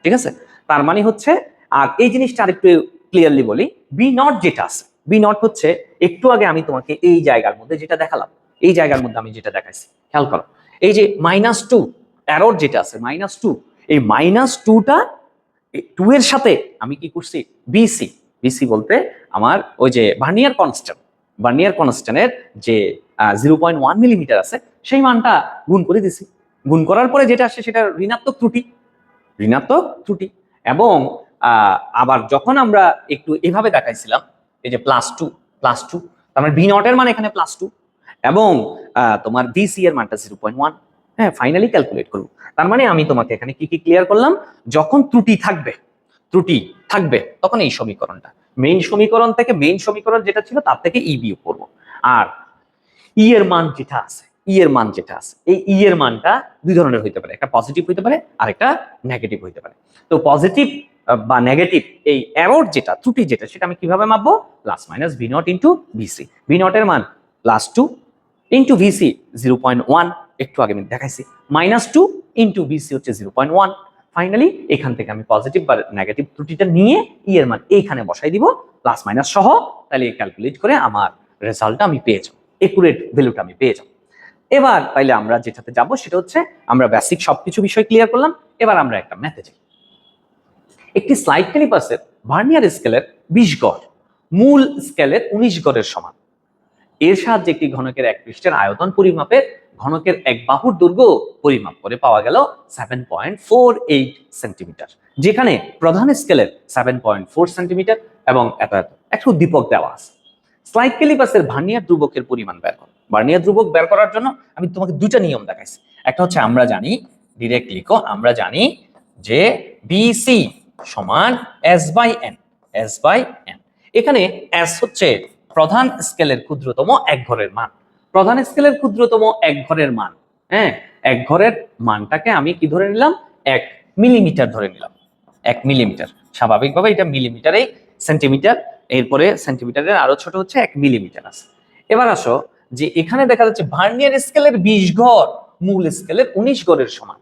ঠিক আছে, তার মানে হচ্ছে, আর এই জিনিসটা আরেকটু ক্লিয়ারলি বলি, বি নট যেটা আছে, বি নট হচ্ছে একটু আগে আমি তোমাকে এই জায়গার মধ্যে যেটা দেখালাম, এই জায়গার মধ্যে আমি যেটা দেখাইছি খেয়াল করো, এই যে -2 এরর যেটা আছে -2, এই -2টা 2 এর সাথে আমি কি করছি, বিসি, বিসি বলতে আমার ওই যে ভার্নিয়ার কনস্ট্যান্ট, ভার্নিয়ার কনস্ট্যান্টের যে 0.1 মিলিমিটার আছে সেই মানটা গুণ করে দিছি। গুণ করার পরে যেটা আসে সেটা ঋণাত্মক ত্রুটি, ঋণাত্মক ত্রুটি। এবং আবার যখন আমরা একটু এভাবে দেখাইছিলাম এই যে +2, তার মানে ভি নট এর মান এখানে +2 এবং তোমার বিসি এর মানটা 0.1। হ্যাঁ, ফাইনালি ক্যালকুলেট করব। তার মানে আমি তোমাকে এখানে কি কি ক্লিয়ার করলাম, যখন ত্রুটি থাকবে তখন এই সমীকরণটা, মেইন সমীকরণ থেকে, মেইন সমীকরণ যেটা ছিল তার থেকে ই বিয়োগ করব। আর ই এর মান যেটা আছে, ই এর মান যেটা আছে, এই ই এর মানটা দুই ধরনের হইতে পারে, একটা পজিটিভ হইতে পারে আর একটা নেগেটিভ হইতে পারে। তো পজিটিভ বা নেগেটিভ এই এরর যেটা, ত্রুটি যেটা, সেটা আমি কিভাবে মাপবো, plus minus V nought into VC, V nought এর মান +2 ইন্টু ভিসি 0.1, একটু আগে আমি দেখাইছি, -2 ইন্টু ভিসি হচ্ছে 0.1। ফাইনালি এখান থেকে আমি পজিটিভ বা নেগেটিভ ত্রুটিটা নিয়ে ই এর মান এইখানে বসাই দিব প্লাস মাইনাস সহ, তাহলে ক্যালকুলেট করে আমার রেজাল্টটা আমি পেয়ে যাব, একুরেট ভ্যালুটা আমি পেয়ে যাব। এবার তাইলে আমরা যেটাতে যাব সেটা হচ্ছে, আমরা বেসিক সবকিছু বিষয় ক্লিয়ার করলাম, এবার আমরা একটা ম্যাথে যাই। একটি স্লাইড ক্যালিপার্সের ভার্নিয়ার স্কেলের 20 গড় মূল স্কেলের 19 গড়ের সমান। এর সাহায্যে একটি ঘনকের এক পৃষ্ঠের আয়তন পরিমাপের ঘনকের এক বাহুর দৈর্ঘ্য পরিমাপ করে পাওয়া গেল 7.48 সেন্টিমিটার, যেখানে প্রধান স্কেলের 7.4 সেন্টিমিটার এবং একটা উদ্দীপক দেওয়া আছে। স্লাইড ক্যালিপার্সের ভার্নিয়ার ধ্রুবকের পরিমাণ বের করো। ভার্নিয়ার ধ্রুবক বের করার জন্য আমি তোমাকে দুইটা নিয়ম দেখাইছি। একটা হচ্ছে আমরা জানি, ডিরেক্ট লিখো, আমরা জানি যে বিসি সমান S/n, S/n। এখানে S হচ্ছে প্রধান স্কেলের ক্ষুদ্রতম এক ঘরের মান, প্রধান স্কেলের ক্ষুদ্রতম এক ঘরের মান। হ্যাঁ, এক ঘরের মানটাকে আমি কি ধরে নিলাম, 1 মিলিমিটার ধরে নিলাম, 1 মিলিমিটার। স্বাভাবিকভাবে এটা মিলিমিটারে সেন্টিমিটার, এরপরে সেন্টিমিটারের আরো ছোট হচ্ছে 1 মিলিমিটার আছে। এবার আসো যে এখানে দেখা যাচ্ছে ভার্নিয়ার স্কেলের 20 ঘর মূল স্কেলের 19 ঘরের সমান,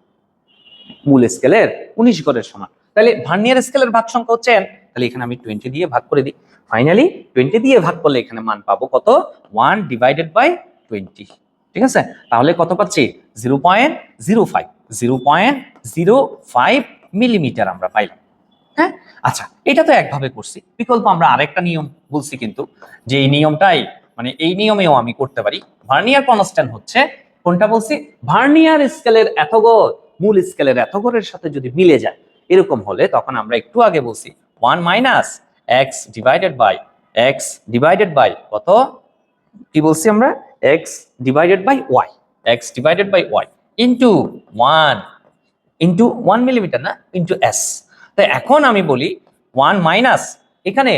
মূল স্কেলের 19 ঘরের সমান। তাহলে ভার্নিয়ার স্কেলের ভাগ সংখ্যা হচ্ছে n, তাহলে এখানে আমি 20 দিয়ে ভাগ করে দিই। ফাইনালি 20 দিয়ে ভাগ করলে এখানে মান পাবো কত, 1/20। ঠিক আছে, তাহলে কত পাচ্ছি, 0.05, 0.05 মিলিমিটার আমরা পাইলাম। হ্যাঁ, আচ্ছা, এটা তো একভাবে করছি। বিকল্প আমরা আরেকটা নিয়ম বলছি কিন্তু, যে এই নিয়মটাই, মানে এই নিয়মেও আমি করতে পারি। ভার্নিয়ার কনস্ট্যান্ট হচ্ছে কোনটা বলছি, ভার্নিয়ার স্কেলের এত গড় মূল স্কেলের এত গড়ের সাথে যদি মিলে যায়, এরকম হলে তখন আমরা একটু আগে বলছি 1 মাইনাস x ডিভাইডেড বাই কত, কি বলছি আমরা, x divided by y into 1 millimetre না, ইন্টু s। তো এখন আমি বলি 1 মাইনাস, এখানে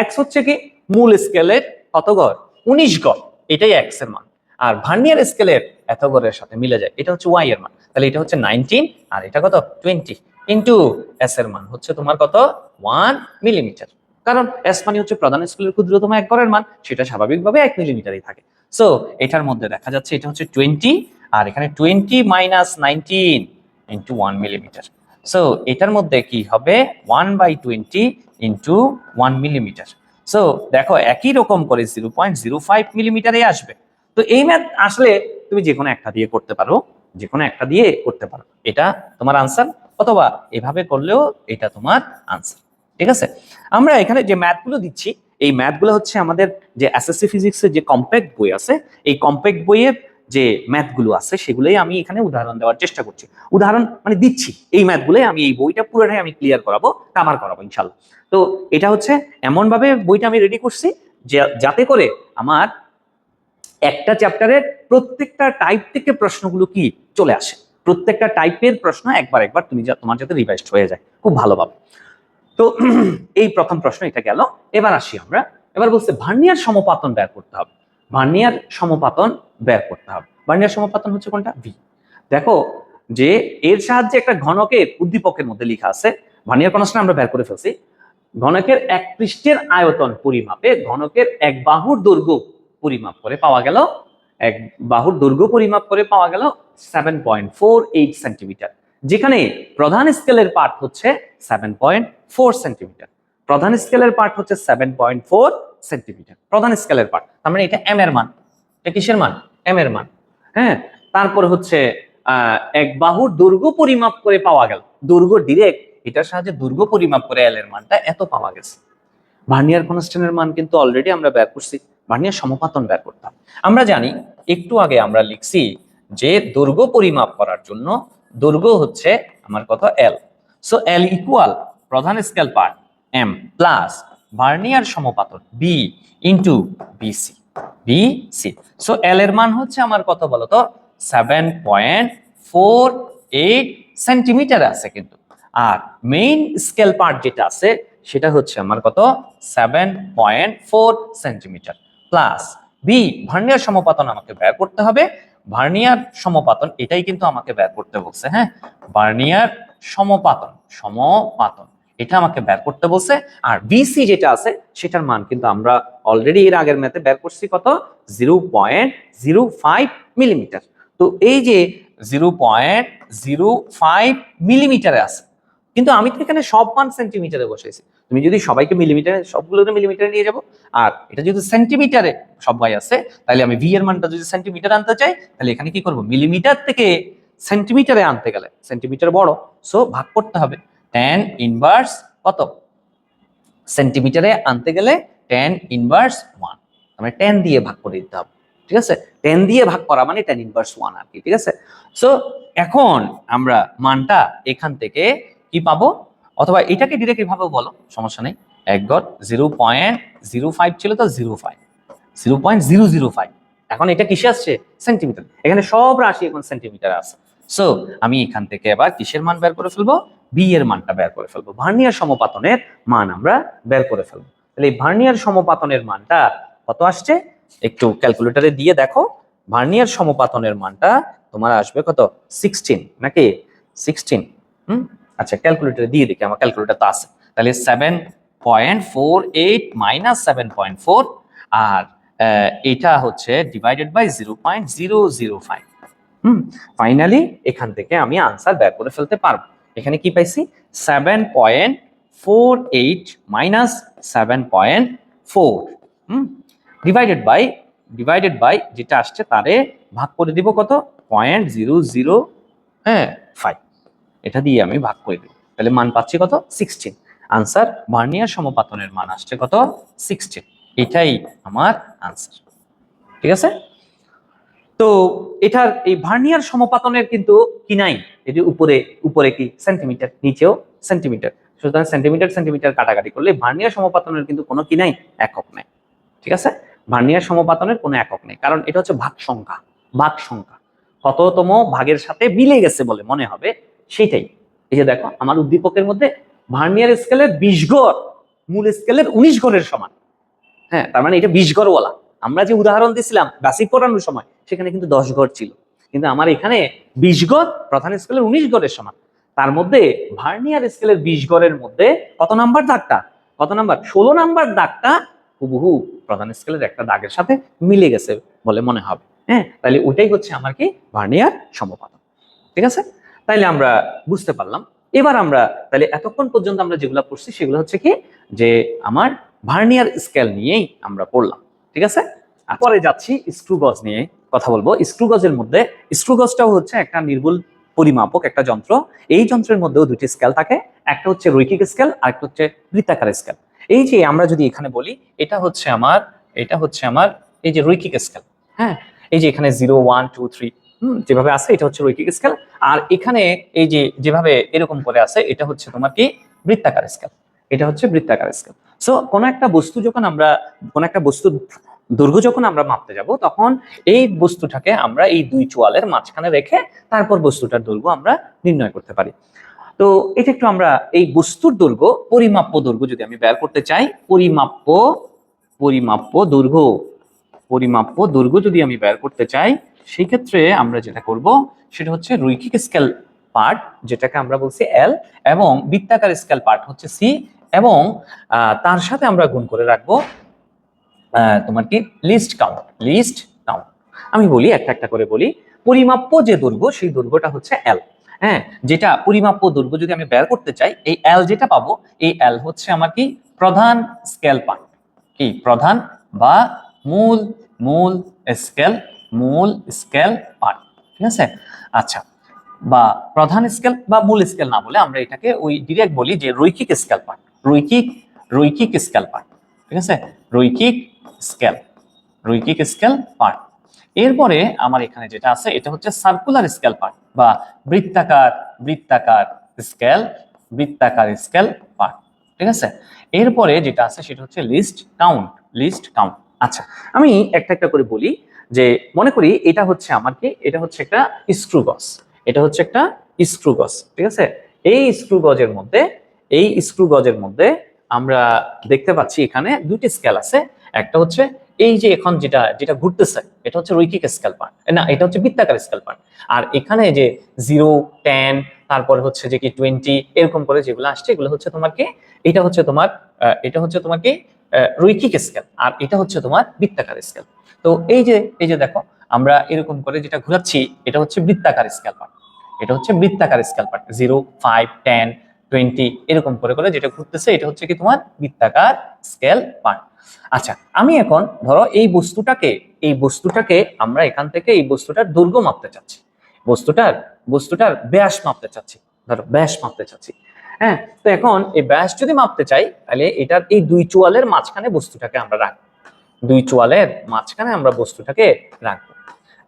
x হচ্ছে কি মূল স্কেলের কত গড়, 19 গড়, এটাই x এর মান। আর ভার্নিয়ার স্কেলের এত গড়ের সাথে মিলে যায়, এটা হচ্ছে y এর মান। তাহলে এটা হচ্ছে 19 আর এটা কত 20 ইন্টু s এর মান হচ্ছে তোমার কত 1 মিলিমিটার। কারণ s মানে হচ্ছে প্রধান স্কেলের ক্ষুদ্রতম এক গড়ের মান, সেটা স্বাভাবিকভাবে 1 মিলিমিটারই থাকে। সো এটার মধ্যে দেখা যাচ্ছে এটা হচ্ছে 20 আর এখানে 20 মাইনাস 19 ইন্টু 1 মিলিমিটার। সো এটার মধ্যে কি হবে 1/20 ইন্টু 1 মিলিমিটার। সো দেখো একই রকম করে 0.05 মিলিমিটারে আসবে। তো এই ম্যাথ আসলে তুমি যে কোনো একটা দিয়ে করতে পারো, যে কোনো একটা দিয়ে করতে পারো, এটা তোমার আনসার, অথবা এভাবে করলেও এটা তোমার আনসার। ঠিক আছে, আমরা এখানে যে ম্যাথগুলো দিচ্ছি এই ম্যাথগুলো হচ্ছে আমাদের যে এসএসসি ফিজিক্সের যে কম্প্যাক্ট বই আছে, এই কম্প্যাক্ট বইয়ের যে ম্যাথগুলো আছে সেগুলোই আমি এখানে উদাহরণ দেওয়ার চেষ্টা করছি। উদাহরণ মানে দিচ্ছি, এই ম্যাথগুলোই আমি এই বইটা পুরোটাই আমি ক্লিয়ার করাবো, কাভার করাবো ইনশাল্লাহ। তো এটা হচ্ছে এমন ভাবে বইটা আমি রেডি করছি যাতে করে আমার একটা চ্যাপ্টারের প্রত্যেকটা টাইপ থেকে প্রশ্নগুলো কি চলে আসে, প্রত্যেকটা টাইপের প্রশ্ন একবার তুমি তোমার যাতে রিভাইজড হয়ে যায় খুব ভালোভাবে। তো এই প্রথম প্রশ্ন এটা গেল। এবার আসি আমরা, এবার বলছে ভার্নিয়ার সমপাতন বের করতে হবে। ভার্নিয়ার সমপাতন বের করতে হবে। ভার্নিয়ার সমপাতন হচ্ছে কোনটা? ভি। দেখো যে এর সাহায্যে একটা ঘনকের উদ্দীপকের মধ্যে লেখা আছে, ভার্নিয়ার কনস্ট্যান্ট আমরা বের করে ফেলছি। ঘনকের এক পৃষ্ঠের আয়তন পরিমাপে ঘনকের এক বাহুর দৈর্ঘ্য পরিমাপ করে পাওয়া গেল, এক বাহুর দৈর্ঘ্য পরিমাপ করে পাওয়া গেল 7.48 সেন্টিমিটার, যেখানে প্রধান স্কেলের পার্ট হচ্ছে 7.4 সেন্টিমিটার। প্রধান স্কেলের পার্ট হচ্ছে 7.4 সেন্টিমিটার, প্রধান স্কেলের পার্ট। তার মানে এটা এম এর মান। এটা কিসের মান? এম এর মান। হ্যাঁ, তারপর হচ্ছে এক বাহুর দৈর্ঘ্য পরিমাপ করে পাওয়া গেল, দৈর্ঘ্য ডিরেক্ট এটার সাহায্যে দৈর্ঘ্য পরিমাপ করে এল এর মানটা এত পাওয়া গেছে। ভার্নিয়ার কনস্ট্যান্টের মান কিন্তু অলরেডি আমরা বের করছি, ভার্নিয়ার সমপাতন বের করতাম। আমরা জানি একটু আগে আমরা লিখছি যে দৈর্ঘ্য পরিমাপ করার জন্য দৈর্ঘ্য হচ্ছে আমার কত? এল। সো এল ইকুয়াল প্রধান scale part M plus vernier সমপাতন B into BC. BC, so L এর মান হচ্ছে আমার কত বলতো? 7.48 সেন্টিমিটার আছে কিন্তু। আর মেইন স্কেল পার্ট যেটা আছে সেটা হচ্ছে আমার কত? 7.4 সেন্টিমিটার প্লাস বি ভার্নিয়ার সমপাতন আমাকে বের করতে হবে। ভার্নিয়ার সমপাতন এটাই কিন্তু আমাকে বের করতে বলছে। হ্যাঁ, ভার্নিয়ার সমপাতন, সমপাতন এটা আমাকে বের করতে বলছে। আর বিসি যেটা আছে সেটার মান কিন্তু আমরা অলরেডি এর আগের ম্যাথে বের করছি কত? 0.05 মিলিমিটার। তো এই যে 0.05 মিলিমিটারে আছে, কিন্তু আমি তো এখানে সব মান সেন্টিমিটারে বসাইছি। তুমি যদি সবাইকে মিলিমিটারে, সবগুলোকে মিলিমিটারে নিয়ে যাবো, আর এটা যদি সেন্টিমিটারে সবাই আছে, তাহলে আমি ভি এর মানটা যদি সেন্টিমিটার আনতে চাই, তাহলে এখানে কি করব? মিলিমিটার থেকে সেন্টিমিটারে আনতে গেলে সেন্টিমিটার বড়, সো ভাগ করতে হবে। tan ইনভার্স কত? সেন্টিমিটারে আনতে গেলে tan ইনভার্স 1, মানে 10 দিয়ে ভাগ করে দিতে হবে। ঠিক আছে, 10 দিয়ে ভাগ করা মানে tan ইনভার্স 1 আর কি। ঠিক আছে, সো এখন আমরা মানটা এখান থেকে কি পাবো, অথবা এটাকে ডিরেক্ট এভাবে বলো, সমস্যা নেই। এক গড় 0.05 ছিল তো 0.005, এখন এটা কিসে আসছে? সেন্টিমিটার। এখানে সব রাশি এখন সেন্টিমিটার আছে। সো আমি এখান থেকে এবার কিসের মান বের করে ফেলবো? বি এর মানটা বের করে ফেলবো, ভার্নিয়ার সমপাতনের মান আমরা বের করে ফেলবো। তাহলে এই ভার্নিয়ার সমপাতনের মানটা কত আসছে একটু ক্যালকুলেটরে দিয়ে দেখো। ভার্নিয়ার সমপাতনের মানটা তোমার আসবে কত? 16 নাকি 16? আচ্ছা, ক্যালকুলেটরে দিয়ে দেখি, আমার ক্যালকুলেটর তো আছে। তাহলে 7.48 মাইনাস 7.4, আর এটা হচ্ছে ডিভাইডেড বাই 0.005। ফাইনালি এখান থেকে আমি আনসার বের করে ফেলতে পারবো। এখানে কি পাইছি? 7.48 মাইনাস 7.4 ডিভাইডেড বাই যেটা আসছে তারে ভাগ করে দিব কত? 0.005, এটা দিয়ে আমি ভাগ করে দিব। তাহলে মান পাচ্ছি কত? 16। আনসার ভার্নিয়ার সমপাতনের মান আসছে কত? 16। এটাই আমার আনসার। ঠিক আছে, তো এটার এই ভার্নিয়ার সমপাতনের কিন্তু কি নাই, এই যে উপরে কি সেন্টিমিটার, নিচেও সেন্টিমিটার, সুতরাং সেন্টিমিটার কাটাকাটি করলে ভার্নিয়ার সমপাতনের কিন্তু কোনো কি নাই, একক নাই। ঠিক আছে, ভার্নিয়ার সমপাতনের কোনো একক নেই, কারণ এটা হচ্ছে ভাগ সংখ্যা। কততম ভাগের সাথে মিলে গেছে বলে মনে হবে সেটাই। এই যে দেখো আমার উদ্দীপকের মধ্যে ভার্নিয়ার স্কেলের 20 গড় মূল স্কেলের 19 গড়ের সমান। হ্যাঁ, তার মানে এটা 20 গড় ওয়ালা। আমরা যে উদাহরণ দিয়েছিলাম বেসিক পড়ানোর সময় সেখানে কিন্তু 10 গড় ছিল, কিন্তু আমার এখানে 20 গড় প্রধান স্কেলের 19 গড়ের সমান। তার মধ্যে ভার্নিয়ার স্কেলের 20 গড়ের মধ্যে কত নাম্বার দাগটা? 16 নাম্বার দাগটা হুবহু প্রধান স্কেলের একটা দাগের সাথে মিলে গেছে বলে মনে হবে। হ্যাঁ, তাহলে ওইটাই হচ্ছে আমার কি ভার্নিয়ার সমপাতন। ঠিক আছে, তাইলে আমরা বুঝতে পারলাম। এবার আমরা তাহলে এতক্ষণ পর্যন্ত আমরা যেগুলো পড়ছি সেগুলো হচ্ছে কি, যে আমার ভার্নিয়ার স্কেল নিয়েই আমরা পড়লাম। ঠিক আছে, পরে যাচ্ছি স্ক্রু গজ নিয়ে কথা বলবো স্ক্রু গজের মধ্যে। স্ক্রু গজটাও হচ্ছে একটা নির্ভুল পরিমাপক একটা যন্ত্র। এই যন্ত্রের মধ্যেও দুটি স্কেল থাকে, একটা হচ্ছে রৈখিক স্কেল আর একটা হচ্ছে বৃত্তাকার স্কেল। এই যে আমরা যদি এখানে বলি এটা হচ্ছে আমার এই যে রৈখিক স্কেল, হ্যাঁ, এই যে এখানে 0 1 2 3 যেভাবে আছে এটা হচ্ছে রৈখিক স্কেল, আর এখানে এই যে যেভাবে এরকম করে আছে এটা হচ্ছে তোমার কি বৃত্তাকার স্কেল, এটা হচ্ছে বৃত্তাকার স্কেল। সো কোনো একটা বস্তু যখন আমরা কোনো একটা বস্তুর দৈর্ঘ্য যখন আমরা মাপতে যাব তখন এই বস্তুটাকে আমরা এই দুই চোয়ালের মাঝখানে রেখে তারপর বস্তুটার দৈর্ঘ্য আমরা নির্ণয় করতে পারি। তো এটা একটু আমরা এই বস্তুর দৈর্ঘ্য, পরিমাপ্য দৈর্ঘ্য যদি আমি বের করতে চাই, পরিমাপ্য দৈর্ঘ্য যদি আমি বের করতে চাই, সেই ক্ষেত্রে আমরা যেটা করব সেটা হচ্ছে রৈখিক স্কেল পার্ট যেটাকে আমরা বলছি এল, এবং বৃত্তাকার স্কেল পার্ট হচ্ছে সি, এবং তার সাথে আমরা গুণ করে রাখবো তোমার কি লিস্ট কাউন্ট। আমি বলি একটা একটা করে বলি। পরিমাপ্য যে দৈর্ঘ্য সেই দৈর্ঘ্যটা হচ্ছে এল, হ্যাঁ, যেটা পরিমাপ্য দৈর্ঘ্য যদি আমি বের করতে চাই, এই এল যেটা পাবো, এই এল হচ্ছে আমার কি প্রধান স্কেল পার্ট, কি প্রধান বা মূল মূল মূল স্কেল পার্ট, ঠিক আছে। আচ্ছা, বা প্রধান স্কেল বা মূল স্কেল না বলে আমরা এটাকে ওই ডিরেক্ট বলি যে রৈখিক স্কেল পার্ট, রৈখিক স্কেল পার্ট, ঠিক আছে, রৈখিক স্কেল পার্ট। এরপরে আমার এখানে যেটা আছে এটা হচ্ছে সার্কুলার স্কেল পার্ট বা বৃত্তাকার স্কেল পার্ট, ঠিক আছে। এরপরে যেটা আছে সেটা হচ্ছে লিস্ট কাউন্ট। আচ্ছা, আমি একটা একটা করে বলি যে মনে করি এটা হচ্ছে আমার কি, এটা হচ্ছে একটা স্ক্রু গজ, ঠিক আছে। এই স্ক্রু গজের মধ্যে আমরা দেখতে পাচ্ছি এখানে দুটি স্কেল আছে। একটা হচ্ছে এই যে এখন যেটা যেটা ঘুরতেছে এটা হচ্ছে রৈখিক স্কেল পার্ট, না এটা হচ্ছে বৃত্তাকার স্কেল পার্ট। আর এখানে যে 0 10 তারপরে হচ্ছে যে কি 20 এরকম করে যেগুলো আসছে এগুলো হচ্ছে তোমার কি, এটা হচ্ছে তোমার কি রৈখিক স্কেল, আর এটা হচ্ছে তোমার বৃত্তাকার স্কেল। তো এই যে দেখো আমরা এরকম করে যেটা ঘোরাচ্ছি এটা হচ্ছে বৃত্তাকার স্কেল পার্ট, 0 5 10 20 এরকম করে করে যেটা ঘুরতেছে এটা হচ্ছে কি তোমার বৃত্তাকার স্কেল পার্ট। আচ্ছা, আমি এখন ধরো এই বস্তুটাকে আমরা এখান থেকে এই বস্তুটার দৈর্ঘ্য মাপতে চাচ্ছি, বস্তুটার ব্যাস মাপতে চাচ্ছি, ধরো ব্যাস মাপতে চাচ্ছি, হ্যাঁ। তো এখন এই ব্যাস যদি মাপতে চাই তাহলে এটার এই দুই চোয়ালের মাঝখানে বস্তুটাকে আমরা রাখবো,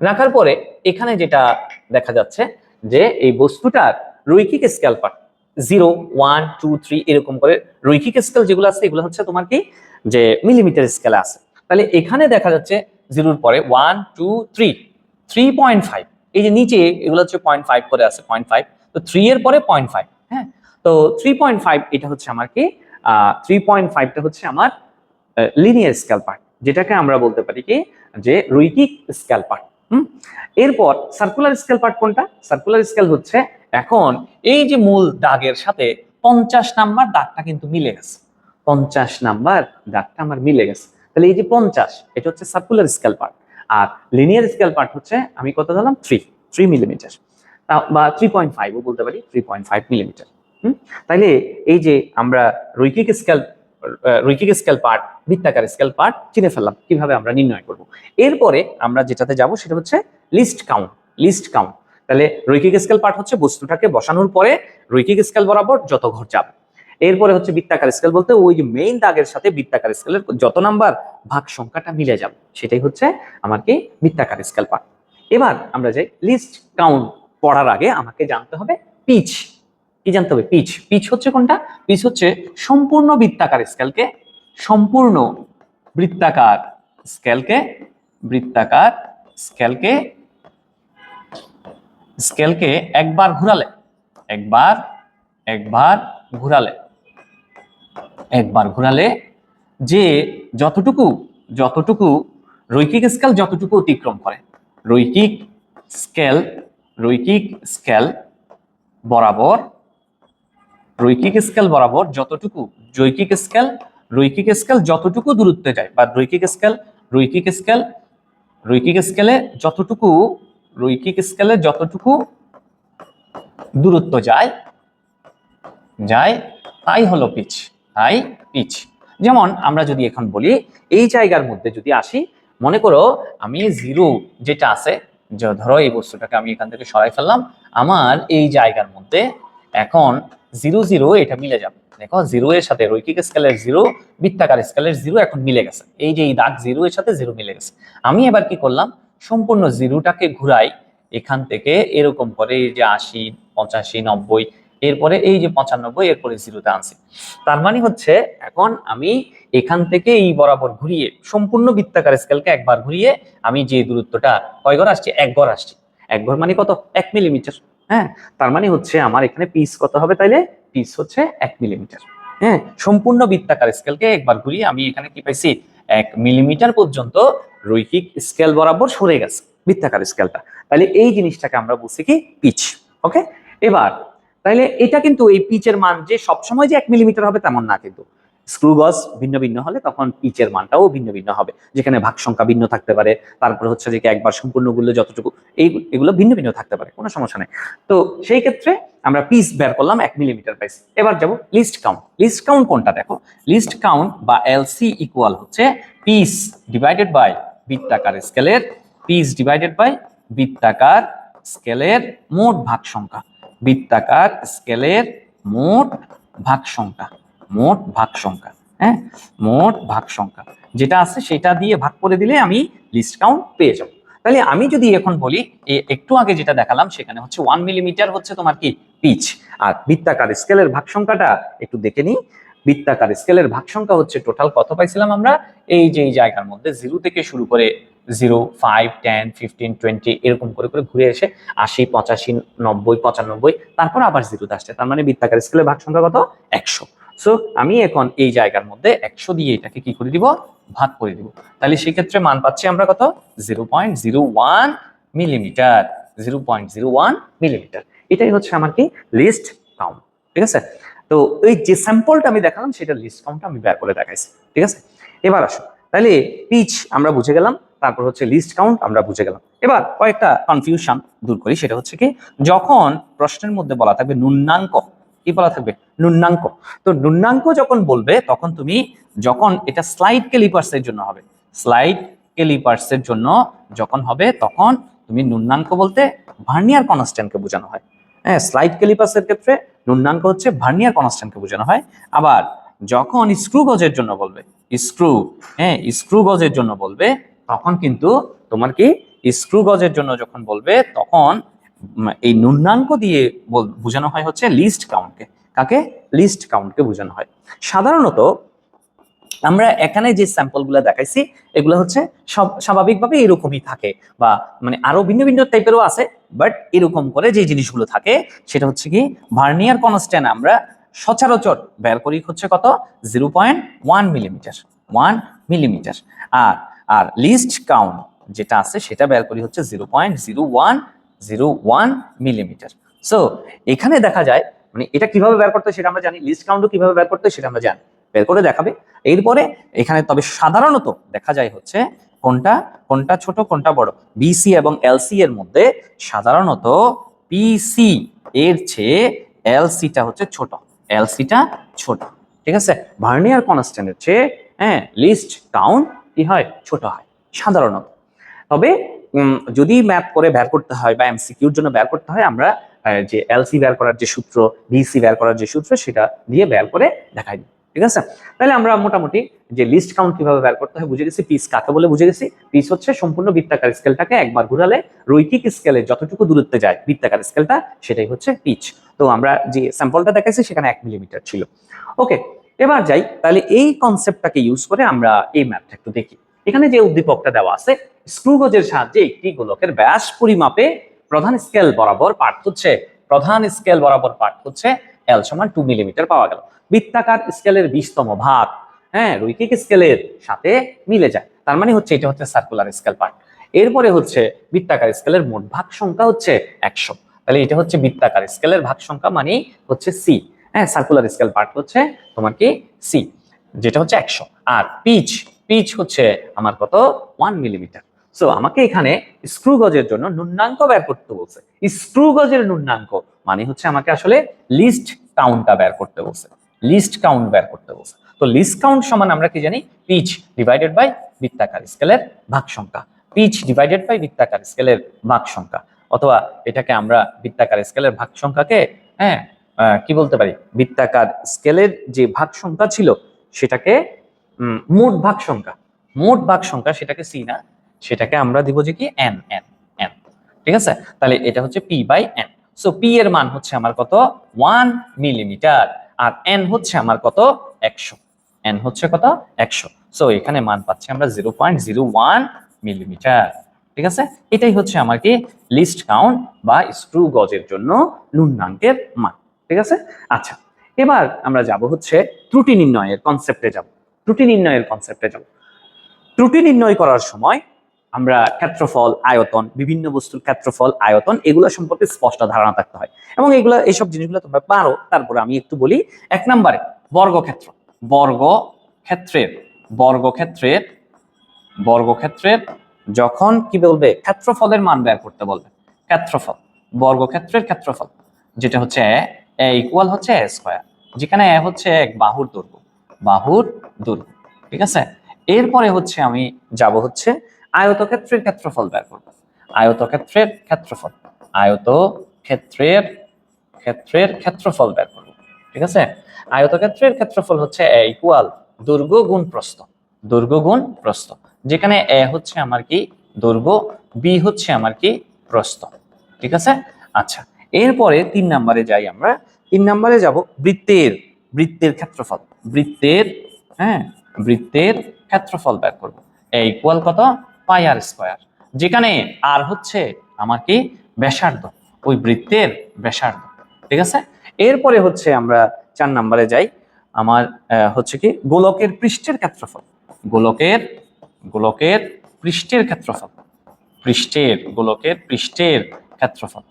রাখার পরে এখানে যেটা দেখা যাচ্ছে যে এই বস্তুটার রৈখিক স্কেল পার্ট 0 1 2 3 এরকম করে রৈখিক স্কেল যেগুলো আছে এগুলো হচ্ছে তোমার কি যে মিলিমিটার স্কেলে আছে। তাহলে এখানে দেখা যাচ্ছে 0-র পরে 1 2 3 3.5, এই যে নিচে এগুলো হচ্ছে 0.5 করে আছে 0.5, তো 3 এর পরে 0.5, হ্যাঁ। তো 3.5 এটা হচ্ছে আমার কি 3.5টা হচ্ছে আমার লিনিয়ার স্কেল পার্ট, যেটাকে আমরা বলতে পারি কি যে রৈখিক স্কেল পার্ট। এরপর সার্কুলার স্কেল পার্ট কোনটা? সার্কুলার স্কেল হচ্ছে এখন এই যে মূল দাগের সাথে 50 নাম্বার দাগটা কিন্তু মিলে গেছে, 50 নাম্বার দাগটা আমার মিলে গেছে। তাহলে এই যে 50 এটা হচ্ছে সার্কুলার স্কেল পার্ট, আর লিনিয়ার স্কেল পার্ট হচ্ছে আমি কত দিলাম 3 মিলিমিটার, বা 3.5ও বলতে পারি, 3.5 মিলিমিটার। তাইলে এই যে আমরা রৈখিক স্কেল পার্ট, বৃত্তাকার স্কেল পার্ট চিনে ফেললাম, কিভাবে আমরা নির্ণয় করব। এরপরে আমরা যেটাতে যাব সেটা হচ্ছে লিস্ট কাউন্ট। তাহলে রৈখিক স্কেল পার্ট হচ্ছে বস্তুটাকে বসানোর পরে রৈখিক স্কেল বরাবর যত ঘর যাবে। এরপরে হচ্ছে বৃত্তাকার স্কেল বলতে ওই যে মেইন দাগের সাথে বৃত্তাকার স্কেলের যত নাম্বার ভাগ সংখ্যাটা মিলে যাবে সেটাই হচ্ছে আমার কি বৃত্তাকার স্কেল পার্ট। এবার আমরা যাই লিস্ট কাউন্ট পড়ার আগে আমাকে জানতে হবে পিচ। কি জানতে হবে? পিচ হচ্ছে কোনটা? পিচ হচ্ছে সম্পূর্ণ বৃত্তাকার স্কেলকে একবার ঘুরালে যে যতটুকু রৈখিক স্কেল যতটুকু অতিক্রম করে, রৈখিক স্কেল বরাবর যতটুকু রৈখিক স্কেল যতটুকু দূরত্বে যায়, বা রৈখিক স্কেলে যতটুকু দূরত্ব যায় তাই হলো পিচ। যেমন আমরা যদি এখন বলি এই জায়গার মধ্যে যদি আসি, মনে করো আমি জিরো যেটা আছে, যে ধরো এই বস্তুটাকে আমি এখান থেকে সরাই ফেললাম, আমার এই জায়গার মধ্যে এখন জিরো জিরো এটা মিলে যাবে। দেখো জিরো এর সাথে রৈখিক স্কেলের জিরো, বৃত্তাকার স্কেলের জিরো এখন মিলে গেছে, এই যে এই দাগ জিরো এর সাথে জিরো মিলে গেছে। আমি এবার কি করলাম, সম্পূর্ণ জিরোটাকে ঘুরাই এখান থেকে এরকম করে, এই যে 80, 85, 90, এরপরে এই যে 95, এরপরে জিরোতে আনছি। তার মানে হচ্ছে এখন আমি এখান থেকে এই বরাবর ঘুরিয়ে সম্পূর্ণ বৃত্তাকার স্কেলকে একবার ঘুরিয়ে আমি যে দূরত্বটা কয় ঘর আসছি, এক ঘর আসছি। এক ঘর মানে কত, 1 মিলিমিটার। হ্যাঁ, তার মানে হচ্ছে আমার এখানে পিচ কত হবে, তাইলে পিচ হচ্ছে 1 মিলিমিটার। হ্যাঁ, সম্পূর্ণ বৃত্তাকার স্কেলকে একবার ঘুরিয়ে আমি এখানে কি পাইছি, 1 মিলিমিটার পর্যন্ত রৈখিক স্কেল বরাবর সরে গেছে বৃত্তাকার স্কেলটা। তাহলে এই জিনিসটাকে আমরা বলছি কি পিচ। ওকে, এবার তাইলে এটা কিন্তু এই পিচের মান যে সবসময় যে 1 মিলিমিটার হবে তেমন না, কিন্তু স্ক্রু গজ ভিন্ন ভিন্ন হলে তখন পিচের মানটাও ভিন্ন ভিন্ন হবে, যেখানে ভাগ সংখ্যা ভিন্ন থাকতে পারে, তারপরে হচ্ছে যে একবার সম্পূর্ণ গুলো যতটুকু এগুলো ভিন্ন ভিন্ন থাকতে পারে, কোনো সমস্যা নেই। তো সেই ক্ষেত্রে আমরা পিচ বের করলাম 1 মিলিমিটার পাইছি। এবার যাব লিস্ট কাউন্ট। লিস্ট কাউন্ট কোনটা, দেখো লিস্ট কাউন্ট বা এলসি ইকুয়াল হচ্ছে পিচ ডিভাইডেড বাই বৃত্তাকার স্কেলের, পিচ ডিভাইডেড বাই বৃত্তাকার স্কেলের মোট ভাগ সংখ্যা, বৃত্তাকার স্কেলের মোট ভাগ সংখ্যা, মোট ভাগ সংখ্যা। হ্যাঁ, মোট ভাগ সংখ্যা যেটা আছে সেটা দিয়ে ভাগ করে দিলে আমি লিস্ট কাউন্ট পেয়ে যাব। তাহলে আমি যদি এখন বলি, একটু আগে যেটা দেখালাম সেখানে হচ্ছে 1 মিলিমিটার হচ্ছে তোমার কি পিচ, আর বৃত্তাকার স্কেলের ভাগ সংখ্যাটা একটু দেখে নিই। বৃত্তাকার স্কেলের ভাগ সংখ্যা হচ্ছে টোটাল কত পাইছিলাম আমরা, এই যে এই জায়গার মধ্যে 0 থেকে শুরু করে 0, 5, 10, 15, 20 এরকম করে করে ঘুরে এসে 80, 85, 90, 95, তারপর আবার 0 আসছে। তার মানে বৃত্তাকার স্কেলের ভাগ সংখ্যা কত, 100। সো আমি এখন এই জায়গার মধ্যে 100 দিয়ে এটাকে কি করে দিব, ভাগ করে দিব। তাহলে সেই ক্ষেত্রে মান পাচ্ছি আমরা কত, 0.01 মিলিমিটার, 0.01 মিলিমিটার। এটাই হচ্ছে আমার কি লিস্ট কাউন্ট। ঠিক আছে, তো এই যে স্যাম্পলটা আমি দেখালাম সেটা লিস্ট কাউন্টটা আমি বের করে দেখাইছি। ঠিক আছে, এবার আসো, তাহলে পিচ আমরা বুঝে গেলাম, তারপর হচ্ছে লিস্ট কাউন্ট আমরা বুঝে গেলাম। এবার কয়েকটা কনফিউশন দূর করি, সেটা হচ্ছে কি, যখন প্রশ্নের মধ্যে বলা থাকবে ন্যূনাঙ্ক, কি বলা থাকবে, ন্যূনাঙ্ক। তো ন্যূনাঙ্ক যখন বলবে তখন তুমি, যখন এটা স্লাইড ক্যালিপার্সের জন্য হবে, স্লাইড ক্যালিপার্সের জন্য যখন হবে তখন তুমি ন্যূনাঙ্ক বলতে ভার্নিয়ার কনস্ট্যান্টকে বোঝানো হয়। হ্যাঁ, স্লাইড ক্যালিপার্সের ক্ষেত্রে ন্যূনাঙ্ক হচ্ছে ভার্নিয়ার কনস্ট্যান্টকে বোঝানো হয়। আবার যখন স্ক্রু গজের জন্য বলবে, স্ক্রু, হ্যাঁ স্ক্রু গজের জন্য বলবে তখন কিন্তু তোমার কি, স্ক্রু গজের জন্য যখন বলবে তখন এই ন্যূনাঙ্ক দিয়ে বোঝানো হয় হচ্ছে লিস্ট কাউন্টকে। কাকে, লিস্ট কাউন্টকে বোঝানো হয়। সাধারণত আমরা এখানে যে স্যাম্পলগুলো দেখাইছি এগুলো হচ্ছে সব স্বাভাবিকভাবে এরকমই থাকে, বা মানে আরো ভিন্ন ভিন্ন টাইপেরও আছে, বাট এরকম করে যে জিনিসগুলো থাকে সেটা হচ্ছে কি, ভার্নিয়ার কনস্ট্যান্ট আমরা সচরাচর বের করি হচ্ছে কত, 0.1 মিলিমিটার, 1 মিলিমিটার। আর আর লিস্ট কাউন্ট যেটা আছে সেটা বের করি হচ্ছে 0.0101 মিলিমিটার। সো এখানে দেখা যায়, মানে এটা কিভাবে বের করতে হয় সেটা আমরা জানি, লিস্ট কাউন্টও কিভাবে বের করতে হয় সেটা আমরা জানি, বের করে দেখাবে। এরপরে এখানে তবে সাধারণত দেখা যায় হচ্ছে কোনটা কোনটা ছোট কোনটা বড়, বিসি এবং এলসি এর মধ্যে সাধারণত পিসি এর চেয়ে এলসিটা হচ্ছে ছোট, এলসিটা ছোট। ঠিক আছে, ভার্নিয়ার কনস্ট্যান্টের চেয়ে হ্যাঁ লিস্ট কাউন্ট কি হয়, ছোট হয় সাধারণত। তবে যদি ম্যাথ করে বের করতে হয় বা এমসিকিউর জন্য বের করতে হয়, আমরা যে এলসি বের করার যে সূত্র, বিসি বের করার যে সূত্র সেটা দিয়ে বের করে দেখাই দিই। ঠিক আছে, তাহলে আমরা মোটামুটি যে লিস্ট কাউন্ট কিভাবে বের করতে হয় বুঝে গেছি, পিচ কাকে বলে বুঝে গেছি। পিচ হচ্ছে সম্পূর্ণ বৃত্তাকার স্কেলটাকে একবার ঘুরালে রৈখিক স্কেলে যতটুকু দূরত্বে যায় বৃত্তাকার স্কেলটা, সেটাই হচ্ছে পিচ। তো আমরা যে স্যাম্পলটা দেখাইছি সেখানে 1 মিলিমিটার ছিল। ওকে, এবার যাই, তাহলে এই কনসেপ্টটাকে ইউজ করে আমরা এই ম্যাথটা একটু দেখি। এখানে যে উদ্দীপকটা দেওয়া আছে, স্ক্রু গজের সাহায্যে একটি গোলকের ব্যাস পরিমাপে প্রধান স্কেল বরাবর পাঠ হচ্ছে, প্রধান স্কেল বরাবর পাঠ হচ্ছে এল সমান 2 মিলিমিটার পাওয়া গেল। বৃত্তাকার স্কেলের 20তম ভাগ হ্যাঁ রৈখিক স্কেলের সাথে মিলে যায়, তার মানে হচ্ছে এটা হচ্ছে সার্কুলার স্কেল পার্ট। এরপরে হচ্ছে বৃত্তাকার স্কেলের মোট ভাগ সংখ্যা হচ্ছে 100। তাহলে এটা হচ্ছে বৃত্তাকার স্কেলের ভাগ সংখ্যা মানে হচ্ছে সি। হ্যাঁ, সার্কুলার স্কেল পার্ট হচ্ছে তোমার কি সি, যেটা হচ্ছে 100। আর পিচ, পিচ হচ্ছে আমার কত, 1 মিলিমিটার। সো আমাকে এখানে স্ক্রু গজের জন্য ন্যূনাঙ্ক বের করতে বলছে। স্ক্রু গজের ন্যূনাঙ্ক মানে হচ্ছে আমাকে আসলে লিস্ট কাউন্টটা বের করতে বলছে, লিস্ট কাউন্ট বের করতে বলছে। তো লিস্ট কাউন্ট সমান আমরা কি জানি, পিচ ডিভাইডেড বাই বৃত্তাকার স্কেলের ভাগ সংখ্যা, পিচ ডিভাইডেড বাই বৃত্তাকার স্কেলের ভাগ সংখ্যা, অথবা এটাকে আমরা বৃত্তাকার স্কেলের ভাগ সংখ্যাকে হ্যাঁ কি বলতে পারি, বৃত্তাকার স্কেলের যে ভাগ সংখ্যা ছিল সেটাকে মোট ভাগ সংখ্যা, মোট ভাগ সংখ্যা সেটাকে সি না, সেটাকে আমরা দিব যে কি এন এন এন। ঠিক আছে, তাহলে এটা হচ্ছে P by N. So P এর মান হচ্ছে আমার কত 1 মিলিমিটার, আর এন হচ্ছে আমার কত 100, এন হচ্ছে কত 100। সো এখানে মান পাচ্ছি আমরা 0.01 মিলিমিটার। ঠিক আছে, এটাই হচ্ছে আমার কি লিস্ট কাউন্ট বা স্ক্রু গজের জন্য লুণ্যাঙ্কের মান। ঠিক আছে, আচ্ছা এবার আমরা যাব হচ্ছে ত্রুটি নির্ণয়ের কনসেপ্টে যাব, ত্রুটি নির্ণয়ের কনসেপ্টে যাব। ত্রুটি নির্ণয় করার সময় আমরা ক্ষেত্রফল, আয়তন, বিভিন্ন বস্তুর ক্ষেত্রফল, আয়তন এগুলো সম্পর্কে স্পষ্ট ধারণা থাকতে হয়, এবং এগুলো এইসব জিনিসগুলো তোমরা পারো। তারপরে আমি একটু বলি। 1 নম্বরে বর্গক্ষেত্র, বর্গক্ষেত্রের বর্গক্ষেত্রের বর্গক্ষেত্রের যখন কি বলবে, ক্ষেত্রফলের মান বের করতে বলবে, ক্ষেত্রফল, বর্গক্ষেত্রের ক্ষেত্রফল যেটা হচ্ছে এ ইকুয়াল হচ্ছে এ স্কয়ার, যেখানে এ হচ্ছে এক বাহুর দৈর্ঘ্য, বাহুর দৈর্ঘ্য। ঠিক আছে, এরপরে হচ্ছে আমি যাব হচ্ছে আয়তক্ষেত্রের ক্ষেত্রফল বের করব, আয়তক্ষেত্রের ক্ষেত্রফল, আয়তক্ষেত্রের ক্ষেত্রের ক্ষেত্রফল বের করব। ঠিক আছে, আয়তক্ষেত্রের ক্ষেত্রফল হচ্ছে এ ইকুয়াল দৈর্ঘ্য গুণ প্রস্থ, দৈর্ঘ্য গুণ প্রস্থ, যেখানে এ হচ্ছে আমার কি দৈর্ঘ্য, বি হচ্ছে আমার কি প্রস্থ। ঠিক আছে, আচ্ছা এরপরে 3 নম্বরে যাই আমরা। 3 নম্বরে যাব বৃত্তের, বৃত্তের ক্ষেত্রফল, বৃত্তের বৃত্তের ক্ষেত্রফল বের করব। এ ইকুয়াল কত পাই আর স্কয়ার, যেখানে আর হচ্ছে আমার কি ব্যাসার্ধ, ওই বৃত্তের ব্যাসার্ধ। ঠিক আছে, এরপরে হচ্ছে আমরা 4 নম্বরে যাই। আমার হচ্ছে কি গোলকের পৃষ্ঠের ক্ষেত্রফল, গোলকের গোলকের পৃষ্ঠের ক্ষেত্রফল, পৃষ্ঠের গোলকের পৃষ্ঠের ক্ষেত্রফল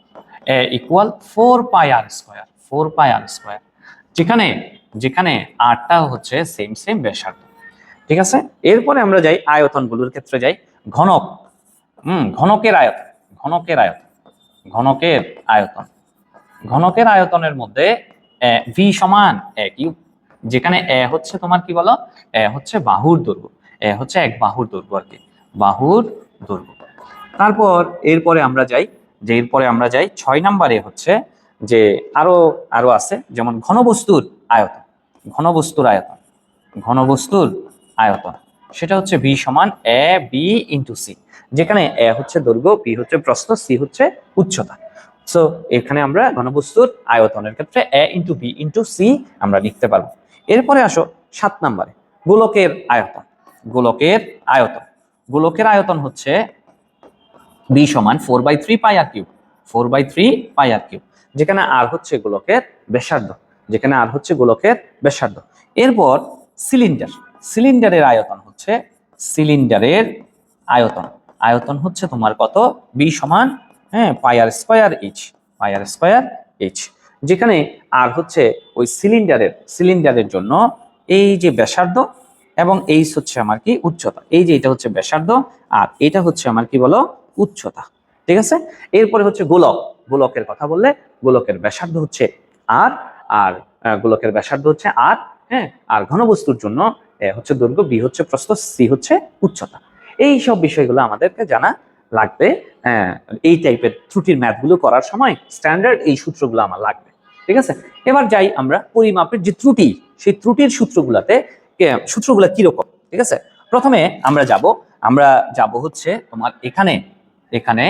এ ইকুয়াল 4 পাই আর স্কয়ার, 4 পাই আর স্কয়ার, যেখানে যেখানে আরটা হচ্ছে সেম সেম ব্যাসার্ধ। ঠিক আছে, এরপরে আমরা যাই আয়তনগুলোর ক্ষেত্রে যাই। ঘনক, ঘনকের আয়তন, ঘনকের আয়তন, ঘনকের আয়তন, ঘনকের আয়তনের মধ্যে ভি সমান এ কিউব, যেখানে এ হচ্ছে তোমার কি বলো, এ হচ্ছে বাহুর দৈর্ঘ্য, এ হচ্ছে এক বাহুর দৈর্ঘ্য আর কি, বাহুর দৈর্ঘ্য। তারপর এরপরে আমরা যাই, যে এরপরে আমরা যাই 6 নম্বরে হচ্ছে যে আরো আরো আছে, যেমন ঘনবস্তুর আয়তন, ঘনবস্তুর আয়তন, ঘনবস্তুর আয়তন সেটা হচ্ছে ভি সমান এ বি ইন্টু সি, যেখানে এ হচ্ছে দৈর্ঘ্য, বি হচ্ছে প্রস্থ, সি হচ্ছে উচ্চতা। সো এখানে আমরা ঘনবস্তুর আয়তনের ক্ষেত্রে এ ইন্টু বি ইন্টু সি আমরা লিখতে পারবো। এরপরে আসো 7 নম্বরে গোলকের আয়তন, গোলকের আয়তন, গোলকের আয়তন হচ্ছে বি সমান 4/3 পাই আর কিউব, 4/3 পাই আর কিউব, যেখানে আর হচ্ছে গোলকের ব্যাসার্ধ, যেখানে আর হচ্ছে গোলকের ব্যাসার্ধ। এরপর সিলিন্ডার, সিলিন্ডারের আয়তন হচ্ছে, সিলিন্ডারের আয়তন, আয়তন হচ্ছে তোমার কত বি সমান পাই আর স্কয়ার এইচ, পাই আর স্কয়ার এইচ, যেখানে আর হচ্ছে ওই সিলিন্ডারের, সিলিন্ডারের জন্য এই যে ব্যাসার্ধ এবং এইচ হচ্ছে আমার কি উচ্চতা, এই যে এটা হচ্ছে ব্যাসার্ধ আর এটা হচ্ছে আমার কি বলো উচ্চতা। ঠিক আছে, এরপরে হচ্ছে গোলক, গোলকের কথা বললে গোলকের ব্যাসার্ধ হচ্ছে আর, আর গোলকের ব্যাসার্ধ হচ্ছে আর, আর ঘনবস্তুর জন্য হচ্ছে দৈর্ঘ্য, বি হচ্ছে প্রস্থ, সি হচ্ছে উচ্চতা। এই সব বিষয়গুলো আমাদেরকে জানা লাগবে। এই টাইপের ত্রুটির ম্যাথগুলো করার সময় স্ট্যান্ডার্ড এই সূত্রগুলো আমার লাগবে। ঠিক আছে, এবার যাই আমরা পরিমাপের যে ত্রুটি, সেই ত্রুটির সূত্রগুলাতে, সূত্রগুলা কিরকম। ঠিক আছে, প্রথমে আমরা যাব হচ্ছে তোমার এখানে, এখানে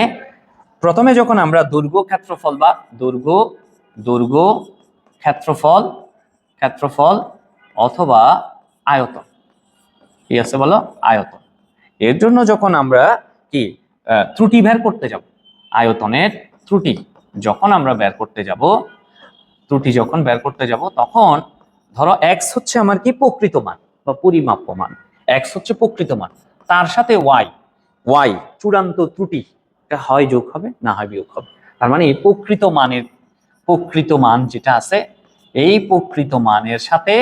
প্রথমে যখন আমরা দৈর্ঘ্য ক্ষেত্রফল বা দৈর্ঘ্য, দৈর্ঘ্য ক্ষেত্রফল, ক্ষেত্রফল অথবা আয়তন, কি আছে বলো আয়তন, এর জন্য যখন আমরা কি ত্রুটি বের করতে যাব, আয়তনের ত্রুটি যখন আমরা বের করতে যাব, ত্রুটি যখন বের করতে যাব তখন ধরো এক্স হচ্ছে আমার কি প্রকৃত মান বা পরিমাপ্য মান, এক্স হচ্ছে প্রকৃত মান, তার সাথে ওয়াই, ওয়াই চূড়ান্ত ত্রুটি, এটা হয় যোগ হবে না হয় বিয়োগ হবে। তার মানে এই প্রকৃত মানের, প্রকৃত মান যেটা আছে এই প্রকৃত মানের সাথে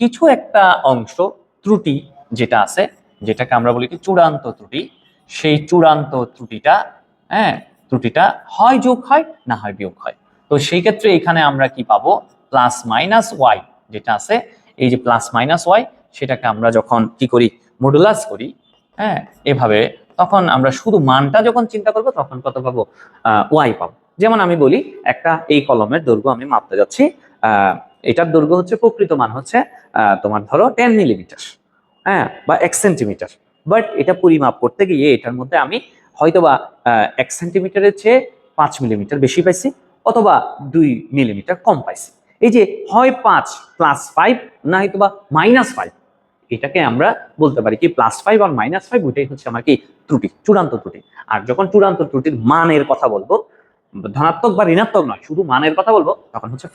কিছু একটা অংশ ত্রুটি যেটা আছে, যেটাকে আমরা বলি কি চূড়ান্ত ত্রুটি, সেই চূড়ান্ত ত্রুটিটা ত্রুটিটা হয় যোগ হয় না হয় বিয়োগ হয়। তো সেই ক্ষেত্রে এখানে আমরা কি পাবো প্লাস মাইনাস ওয়াই যেটা আছে এই যে প্লাস মাইনাস ওয়াই, সেটাকে আমরা যখন কি করি, মডুলাস করি, হ্যাঁ এভাবে, তখন আমরা শুধু মানটা যখন চিন্তা করবো তখন কত পাবো, ওয়াই পাবো। যেমন আমি বলি, একটা এই কলমের দৈর্ঘ্য আমি মাপতে যাচ্ছি, এটার দৈর্ঘ্য হচ্ছে, প্রকৃত মান হচ্ছে তোমার ধরো 10 মিলিমিটার, হ্যাঁ বা 1 সেন্টিমিটার। বাট এটা পরিমাপ করতে গিয়ে এটার মধ্যে আমি হয়তোবা 1 সেন্টিমিটারের চেয়ে 5 মিলিমিটার বেশি পাইছি, অথবা 2 মিলিমিটার কম পাইছি। এই যে হয় 5 প্লাস 5 না হয়তোবা -5, এটাকে আমরা বলতে পারি কি +5 আর -5, ওইটাই হচ্ছে আমার কি ত্রুটি, চূড়ান্ত ত্রুটি। আর যখন চূড়ান্ত ত্রুটির মানের কথা বলবো, ধনাত্মক বা ঋণাত্মক নয়, শুধু মানের কথা বলবো, তখন হচ্ছে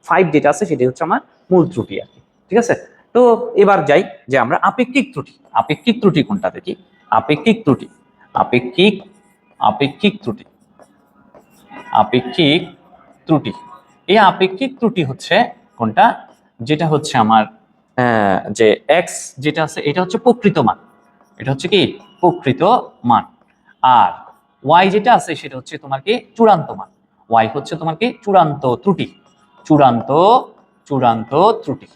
5 যেটা আছে সেটাই হচ্ছে আমার মূল ত্রুটি আর কি। ঠিক আছে, তো এবার যাই যে আমরা আপেক্ষিক ত্রুটি, আপেক্ষিক ত্রুটি কোনটা দেখি। আপেক্ষিক ত্রুটি, আপেক্ষিক আপেক্ষিক ত্রুটি, আপেক্ষিক ত্রুটি, এই আপেক্ষিক ত্রুটি হচ্ছে কোনটা, যেটা হচ্ছে আমার যে এক্স যেটা আছে এটা হচ্ছে প্রকৃত মান, এটা হচ্ছে কি প্রকৃত মান, আর ওয়াই যেটা আছে সেটা হচ্ছে তোমার কি চূড়ান্ত মান, ওয়াই হচ্ছে তোমার কি চূড়ান্ত ত্রুটি, চূড়ান্ত চূড়ান্ত ত্রুটি।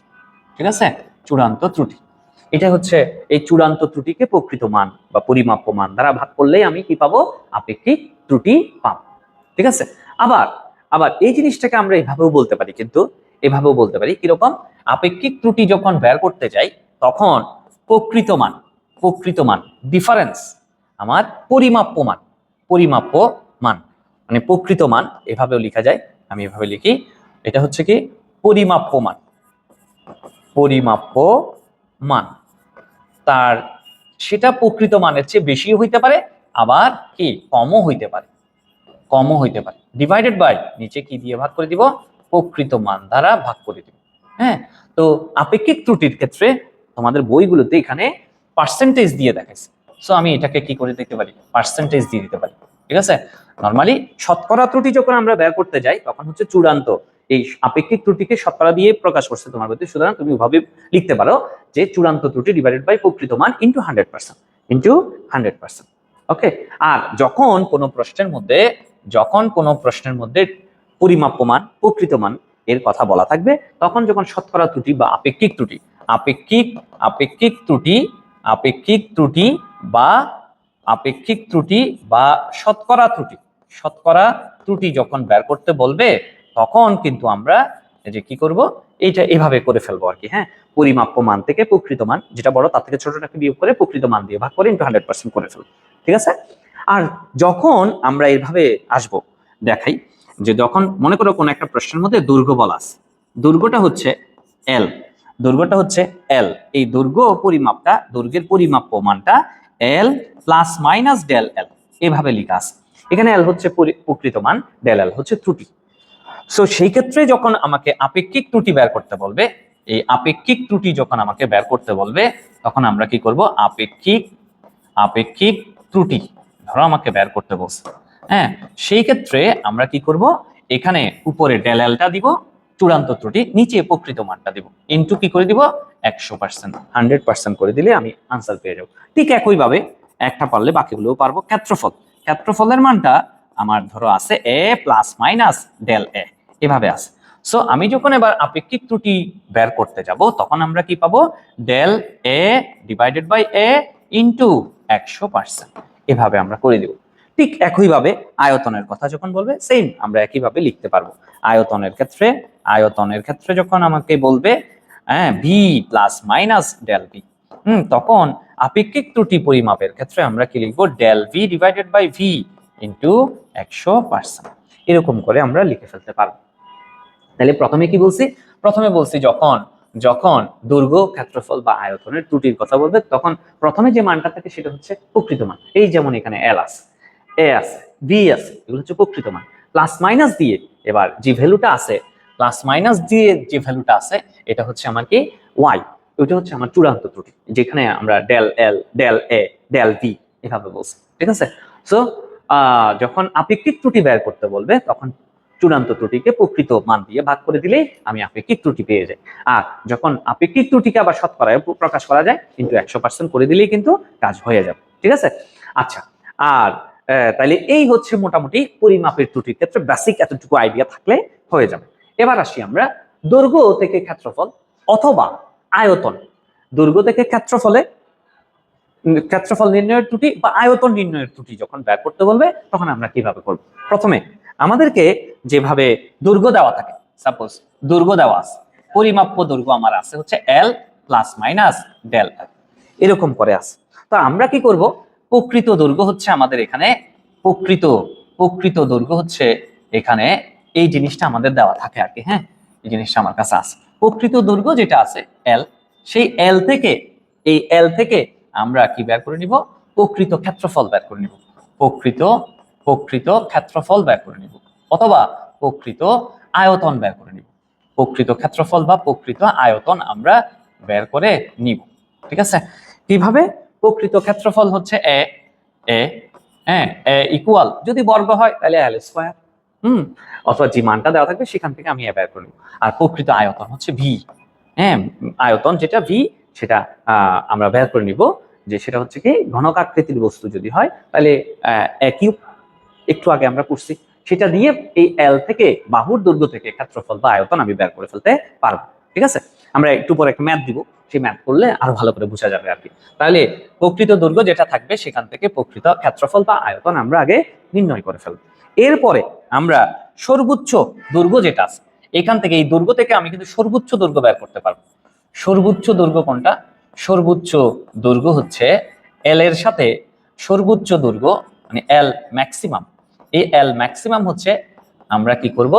ঠিক আছে, চূড়ান্ত ত্রুটি, এটা হচ্ছে এই চূড়ান্ত ত্রুটিকে প্রকৃত মান বা পরিমাপ্য মান দ্বারা ভাগ করলেই আমি কি পাবো, আপেক্ষিক ত্রুটি পাবো। ঠিক আছে, আবার আবার এই জিনিসটাকে আমরা এভাবেও বলতে পারি, কিন্তু এভাবেও বলতে পারি কিরকম, আপেক্ষিক ত্রুটি যখন বের করতে যাই তখন প্রকৃত মান, প্রকৃত মান ডিফারেন্স আমার পরিমাপ্য মান, পরিমাপ্য মান মানে প্রকৃত মান এভাবেও লেখা যায়, আমি এভাবে লিখি, এটা হচ্ছে কি পরিমাপ্য মান, পরিমাপ্য মান, তার সেটা প্রকৃত মানের চেয়ে বেশিও হইতে পারে, আবার কি কমও হইতে পারে, কমও হইতে পারে, ডিভাইডেড বাই নিচে কি দিয়ে ভাগ করে দিব, প্রকৃত মান দ্বারা ভাগ করে দিব। হ্যাঁ, তো আপেক্ষিক ত্রুটির ক্ষেত্রে তোমাদের বইগুলোতে এখানে পার্সেন্টেজ দিয়ে দেখাইছে, সো আমি এটাকে কি করে দিতে পারি, পার্সেন্টেজ দিয়ে দিতে পারি। ঠিক আছে, নরমালি শতকরা ত্রুটি যখন আমরা বের করতে যাই তখন হচ্ছে চূড়ান্ত, এই আপেক্ষিক ত্রুটিকে শতকরা দিয়ে প্রকাশ করছে তোমার বইতে, সুতরাং তুমি ওভাবে লিখতে পারো যে চূড়ান্ত ত্রুটি ডিভাইডেড বাই প্রকৃত মান ইনটু 100%, ইনটু 100%। ওকে, আর যখন কোনো প্রশ্নের মধ্যে, যখন কোনো প্রশ্নের মধ্যে পরিমাপ্য মান, প্রকৃত মান এর কথা বলা থাকবে, তখন যখন শতকরা ত্রুটি বা আপেক্ষিক ত্রুটি, আপেক্ষিক আপেক্ষিক ত্রুটি, আপেক্ষিক ত্রুটি বা আপেক্ষিক ত্রুটি বা শতকরা ত্রুটি, শতকরা ত্রুটি যখন বের করতে বলবে, তখন কিন্তু আমরা যে কি করব, এইটা এভাবে করে ফেলবো আর কি। হ্যাঁ, পরিমাপ্য মান থেকে প্রকৃত মান যেটা বড় তার থেকে ছোটটাকে বিয়োগ করে প্রকৃত মান দিয়ে ভাগ করে ইনটু 100% করে ফেলবো। ঠিক আছে, আর যখন আমরা এইভাবে আসব, দেখাই যে যখন মনে করো কোনো একটা প্রশ্নের মধ্যে দৈর্ঘ্য বলা আছে, দৈর্ঘ্যটা হচ্ছে এল, দৈর্ঘ্যটা হচ্ছে এল, এই দৈর্ঘ্য পরিমাপটা, দৈর্ঘ্যের পরিমাপ্য মানটা এল প্লাস মাইনাস ডেল এল, এভাবে লেখা আছে। এখানে এল হচ্ছে প্রকৃত মান, ডেল এল হচ্ছে ত্রুটি। সো সেই ক্ষেত্রে যখন আমাকে আপেক্ষিক ত্রুটি বের করতে বলবে, এই আপেক্ষিক ত্রুটি যখন আমাকে বের করতে বলবে, তখন আমরা কি করব, আপেক্ষিক আপেক্ষিক ত্রুটি ধরো আমাকে বের করতে বলছে, হ্যাঁ সেই ক্ষেত্রে আমরা কি করব, এখানে উপরে ডেল এলটা দিব, চূড়ান্ত ত্রুটি, নিচে প্রকৃত মানটা দিব, ইনটু কি করে দিব 100%, 100% করে দিলে আমি আনসার পেয়ে যাব। ঠিক একইভাবে একটা পারলে বাকিগুলোও পারবো। ক্ষেত্রফল, ক্ষেত্রফলের মানটা আমার ধরো আছে এ প্লাস মাইনাস ডেল এ, এভাবে আছে। সো আমি যখন এবার আপেক্ষিক ত্রুটি বের করতে যাব, তখন আমরা কি পাবো, del A divided by A into 100%, এভাবে আমরা করে দিব। ঠিক একইভাবে আয়তনের কথা যখন বলবে, সেম আমরা একইভাবে লিখতে পারবো। আয়তনের ক্ষেত্রে, আয়তনের ক্ষেত্রে যখন আমাকে বলবে হ্যাঁ V plus minus del V, তখন আপেক্ষিক ত্রুটি পরিমাপের ক্ষেত্রে আমরা কি লিখবো, del V divided by V into 100%, এরকম করে আমরা লিখে ফেলতে পারবো। তাহলে প্রথমে কি বলছি, প্রথমে বলছি যখন যখন দৈর্ঘ্য, ক্ষেত্রফল বা আয়তনের ত্রুটির কথা বলবে, তখন প্রথমে যে মানটা থাকে সেটা হচ্ছে প্রকৃত মান। এই যেমন এখানে এল আছে, এ আছে, বি আছে, এগুলো হচ্ছে প্রকৃত মান। প্লাস মাইনাস দিয়ে এবার যে ভ্যালুটা আছে, প্লাস মাইনাস দিয়ে যে ভ্যালুটা আছে, এটা হচ্ছে আমার কি ওয়াই, ওইটা হচ্ছে আমার চূড়ান্ত ত্রুটি, যেখানে আমরা ডেল এল, ডেল এ, ডেল ভি এভাবে বলছি। ঠিক আছে, সো যখন আপেক্ষিক ত্রুটি বের করতে বলবে, তখন চূড়ান্ত ত্রুটিকে প্রকৃত মান দিয়ে ভাগ করে দিলেই আমি আপেক্ষিক ত্রুটি পেয়ে যাই। আর যখন আপেক্ষিক ত্রুটিকে আবার শতকরায় প্রকাশ করা যায়, কিন্তু 100% করে দিলেই কিন্তু কাজ হয়ে যাবে। ঠিক আছে, আচ্ছা, আর তাইলে এই হচ্ছে মোটামুটি পরিমাপের ত্রুটির ক্ষেত্রে বেসিক এতটুকু আইডিয়া থাকলে হয়ে যাবে। এবার আসি আমরা দৈর্ঘ্য থেকে ক্ষেত্রফল, অথবা আয়তন। দৈর্ঘ্য থেকে ক্ষেত্রফল নির্ণয়ের ত্রুটি বা আয়তন নির্ণয়ের ত্রুটি যখন বের করতে বলবে তখন আমরা কিভাবে করব? প্রথমে আমাদেরকে যেভাবে দৈর্ঘ্য দেওয়া থাকে, সাপোজ দৈর্ঘ্য দেওয়া আছে, পরিমাপ্য দৈর্ঘ্য আমার আছে হচ্ছে এল প্লাস মাইনাস ডেল এল, এরকম করে আছে। তো আমরা কি করব, প্রকৃত দৈর্ঘ্য হচ্ছে আমাদের এখানে প্রকৃত দৈর্ঘ্য হচ্ছে এখানে এই জিনিসটা আমাদের দেওয়া থাকে আর কি। হ্যাঁ, এই জিনিসটা আমার কাছে আছে, প্রকৃত দৈর্ঘ্য যেটা আছে এল, সেই এল থেকে আমরা কি বের করে নিব, প্রকৃত ক্ষেত্রফল বের করে নিব, প্রকৃত ক্ষেত্রফল বের করে নিব, অথবা প্রকৃত আয়তন বের করে নিব। প্রকৃত ক্ষেত্রফল বা প্রকৃত আয়তন আমরা বের করে নিব। ঠিক আছে, কিভাবে? প্রকৃত ক্ষেত্রফল হচ্ছে এ এ হ্যাঁ এ ইকুয়াল, যদি বর্গ হয় তাহলে এল স্কয়ার, অথবা যে মানটা দেওয়া থাকবে সেখান থেকে আমি এ বের করে নিব। আর প্রকৃত আয়তন হচ্ছে ভি। হ্যাঁ, আয়তন যেটা ভি সেটা আমরা বের করে নিব, যে সেটা হচ্ছে কি ঘনকাকৃতির বস্তু যদি হয় তাহলে কিউব, একটু আগে আমরা পড়ছি, সেটা দিয়ে এই এল থেকে বাহুর দৈর্ঘ্য থেকে ক্ষেত্রফল বা আয়তন আমি বের করে ফেলতে পারবো। ঠিক আছে, আমরা একটু পরে একটা ম্যাথ দিব, সেই ম্যাথ করলে আরো ভালো করে বোঝা যাবে আর কি। তাহলে প্রকৃত দৈর্ঘ্য যেটা থাকবে সেখান থেকে প্রকৃত ক্ষেত্রফল বা আয়তন আমরা আগে নির্ণয় করে ফেলবো। এরপরে আমরা সর্বোচ্চ দৈর্ঘ্য যেটা আছে এখান থেকে, এই দৈর্ঘ্য থেকে আমি কিন্তু সর্বোচ্চ দৈর্ঘ্য বের করতে পারবো। সর্বোচ্চ দৈর্ঘ্য কোনটা? সর্বোচ্চ দৈর্ঘ্য হচ্ছে এল এর সাথে সর্বোচ্চ দৈর্ঘ্য মানে এল ম্যাক্সিমাম। এই এল ম্যাক্সিমাম হচ্ছে আমরা কি করব,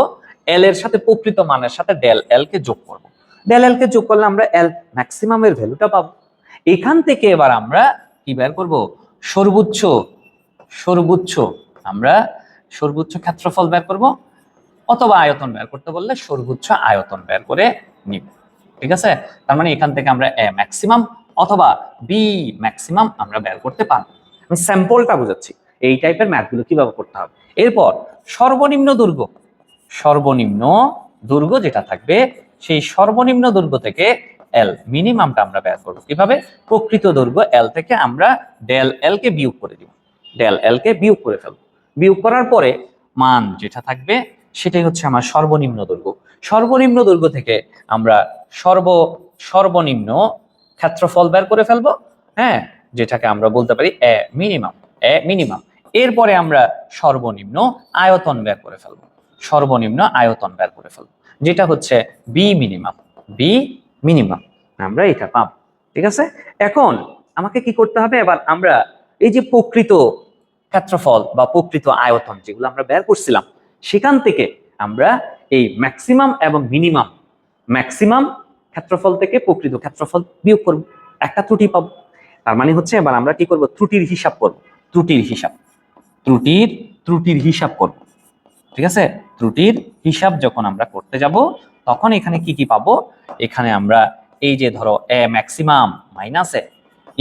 এল এর সাথে প্রকৃত মানের সাথে ডেল এল কে যোগ করব। ডেল এল কে যোগ করলে আমরা এল ম্যাক্সিমামের ভ্যালুটা পাবো। এখান থেকে এবার আমরা কি বের করব, সর্বোচ্চ আমরা সর্বোচ্চ ক্ষেত্রফল বের করব, অথবা আয়তন বের করতে বললে সর্বোচ্চ আয়তন বের করে নিব। ঠিক আছে, তার মানে এখান থেকে আমরা এ ম্যাক্সিমাম অথবা বি ম্যাক্সিমাম আমরা বের করতে পারবো। আমি স্যাম্পলটা বুঝাচ্ছি এই টাইপের ম্যাথগুলো কিভাবে করতে হবে। এরপর সর্বনিম্ন দৈর্ঘ্য যেটা থাকবে সেই সর্বনিম্ন দৈর্ঘ্য থেকে এল মিনিমামটা আমরা বের করবো কিভাবে, প্রকৃত দৈর্ঘ্য এল থেকে আমরা ডেল এল কে বিয়োগ করে দিব, ডেল এল কে বিয়োগ করে ফেলবো। বিয়োগ করার পরে মান যেটা থাকবে সেটাই হচ্ছে আমার সর্বনিম্ন দৈর্ঘ্য। সর্বনিম্ন দৈর্ঘ্য থেকে আমরা সর্বনিম্ন ক্ষেত্রফল বের করে ফেলবো, হ্যাঁ, যেটাকে আমরা বলতে পারি এ মিনিমাম। এরপরে আমরা সর্বনিম্ন আয়তন বের করে ফেলবো, যেটা হচ্ছে বি মিনিমাম আমরা এটা পাবো। ঠিক আছে, এখন আমাকে কি করতে হবে, এবার আমরা এই যে প্রকৃত ক্ষেত্রফল বা প্রকৃত আয়তন যেগুলো আমরা বের করছিলাম সেখান থেকে আমরা এই ম্যাক্সিমাম এবং ম্যাক্সিমাম ক্ষেত্রফল থেকে প্রকৃত ক্ষেত্রফল বিয়োগ করব, একটা ত্রুটি পাবো। তার মানে হচ্ছে এবার আমরা কি করব, ত্রুটির হিসাব করব। ঠিক আছে, ত্রুটির হিসাব যখন আমরা করতে যাব তখন এখানে কি পাবো, এখানে আমরা এই যে ধরো এ ম্যাক্সিমাম মাইনাস এ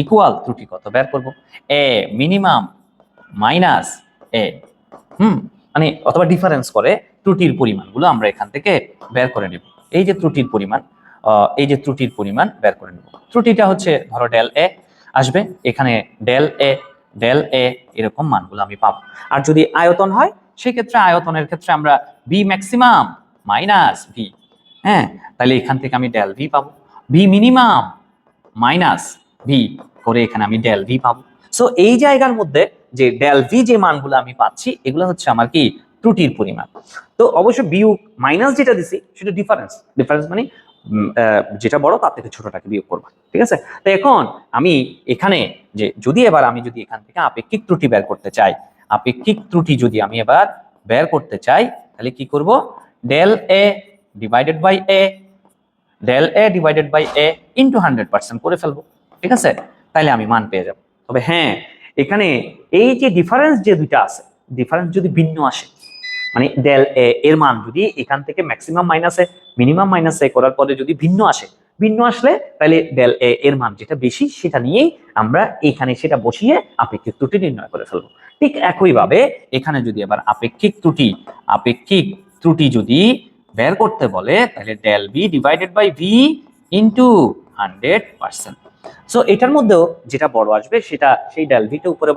ইকুয়াল ত্রুটি কত বের করব, এ মিনিমাম মাইনাস এ, মানে অথবা ডিফারেন্স করে ত্রুটির পরিমাণগুলো আমরা এখান থেকে বের করে নেব। এই যে ত্রুটির পরিমাণ বের করে নেব। ত্রুটিটা হচ্ছে ধরো ডেল এ আসবে, এখানে ডেল এ এরকম মানগুলো আমি পাবো। আর যদি আয়তন হয় সেক্ষেত্রে আয়তনের ক্ষেত্রে আমরা বি ম্যাক্সিমাম মাইনাস ভি, হ্যাঁ, তাহলে এখান থেকে আমি ডেল ভি পাবো, ভি মিনিমাম মাইনাস ভি করে এখানে আমি ডেল ভি পাবো। সো এই জায়গার মধ্যে যে ডেল ভি যে মানগুলো আমি পাচ্ছি এগুলো হচ্ছে আমার কি ত্রুটির পরিমাণ। তো অবশ্য বিয়োগ মাইনাস যেটা দিছি সেটা ডিফারেন্স মানে যেটা বড় তার থেকে ছোটটাকে বিয়োগ করবা। ঠিক আছে, তো এখন আমি এখানে যে যদি এখান থেকে আপেক্ষিক ত্রুটি বের করতে চাই, যদি আমি এবার বের করতে চাই তাহলে কি করব, del A divided by A into 100% করে ফেলবো। ঠিক আছে, তাহলে আমি মান পেয়ে যাব। তবে হ্যাঁ, এখানে এই যে ডিফারেন্স যে দুইটা আছে, ডিফারেন্স যদি ভিন্ন আসে, মানে ডেল এ এর মান যদি এখান থেকে ম্যাক্সিমাম মাইনাস এ মিনিমাম মাইনাস এ করার পরে যদি ভিন্ন আসলে তাহলে ডেল এ এর মান যেটা বেশি সেটা নিয়েই আমরা এখানে সেটা বসিয়ে আপেক্ষিক ত্রুটি নির্ণয় করে ফেলবো। ঠিক একইভাবে এখানে যদি আবার আপেক্ষিক ত্রুটি যদি বের করতে বলে তাহলে del B divided by V into 100%। So এটার মধ্যেও যেটা বড় আসবে সেটা সেই ডেল ভিটা উপরে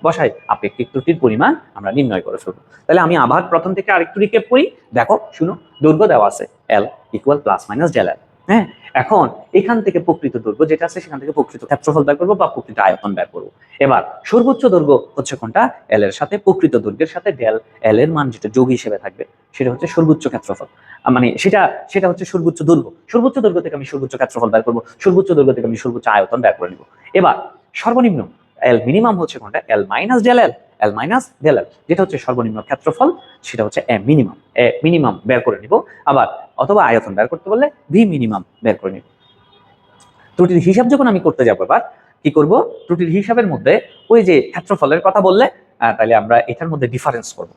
বসাই আপেক্ষিক ত্রুটির পরিমাণ আমরা নির্ণয় করে ফেলবো। তাহলে আমি আবার প্রথম থেকে আরেকটু রিক্যাপ করি, দেখো শুনো, দৈর্ঘ্য দেওয়া আছে L equal plus minus del L, হ্যাঁ, এখন এখান থেকে প্রকৃত দৈর্ঘ্য যেটা আছে সেখান থেকে প্রকৃত ক্ষেত্রফল বের করবো বা প্রকৃত আয়তন বের করবো। এবার সর্বোচ্চ দৈর্ঘ্য হচ্ছে কোনটা, এল এর সাথে প্রকৃত দৈর্ঘ্যের সাথে ডেল এল এর মান যেটা যোগ হিসেবে থাকবে সেটা হচ্ছে সর্বোচ্চ ক্ষেত্রফল। মানে সেটা হচ্ছে সর্বোচ্চ দৈর্ঘ্য। সর্বোচ্চ দৈর্ঘ্য থেকে আমি সর্বোচ্চ ক্ষেত্রফল বের করবো, সর্বোচ্চ দৈর্ঘ্য থেকে আমি সর্বোচ্চ আয়তন বের করে নিব। এবার সর্বনিম্ন এল মিনিমাম হচ্ছে কোনটা, এল মাইনাস ডেল এল, এল মাইনাস ডেল এল যেটা হচ্ছে সর্বনিম্ন ক্ষেত্রফল, সেটা হচ্ছে এ মিনিমাম বের করে নিব। আবার অথবা আয়তন বের করতে বললে ভি মিনিমাম বের করে নিব। ত্রুটির হিসাব যখন আমি করতে যাবো, এবার কি করব, ত্রুটির হিসাবের মধ্যে ওই যে ক্ষেত্রফলের কথা বললে তাহলে আমরা এটার মধ্যে ডিফারেন্স করব,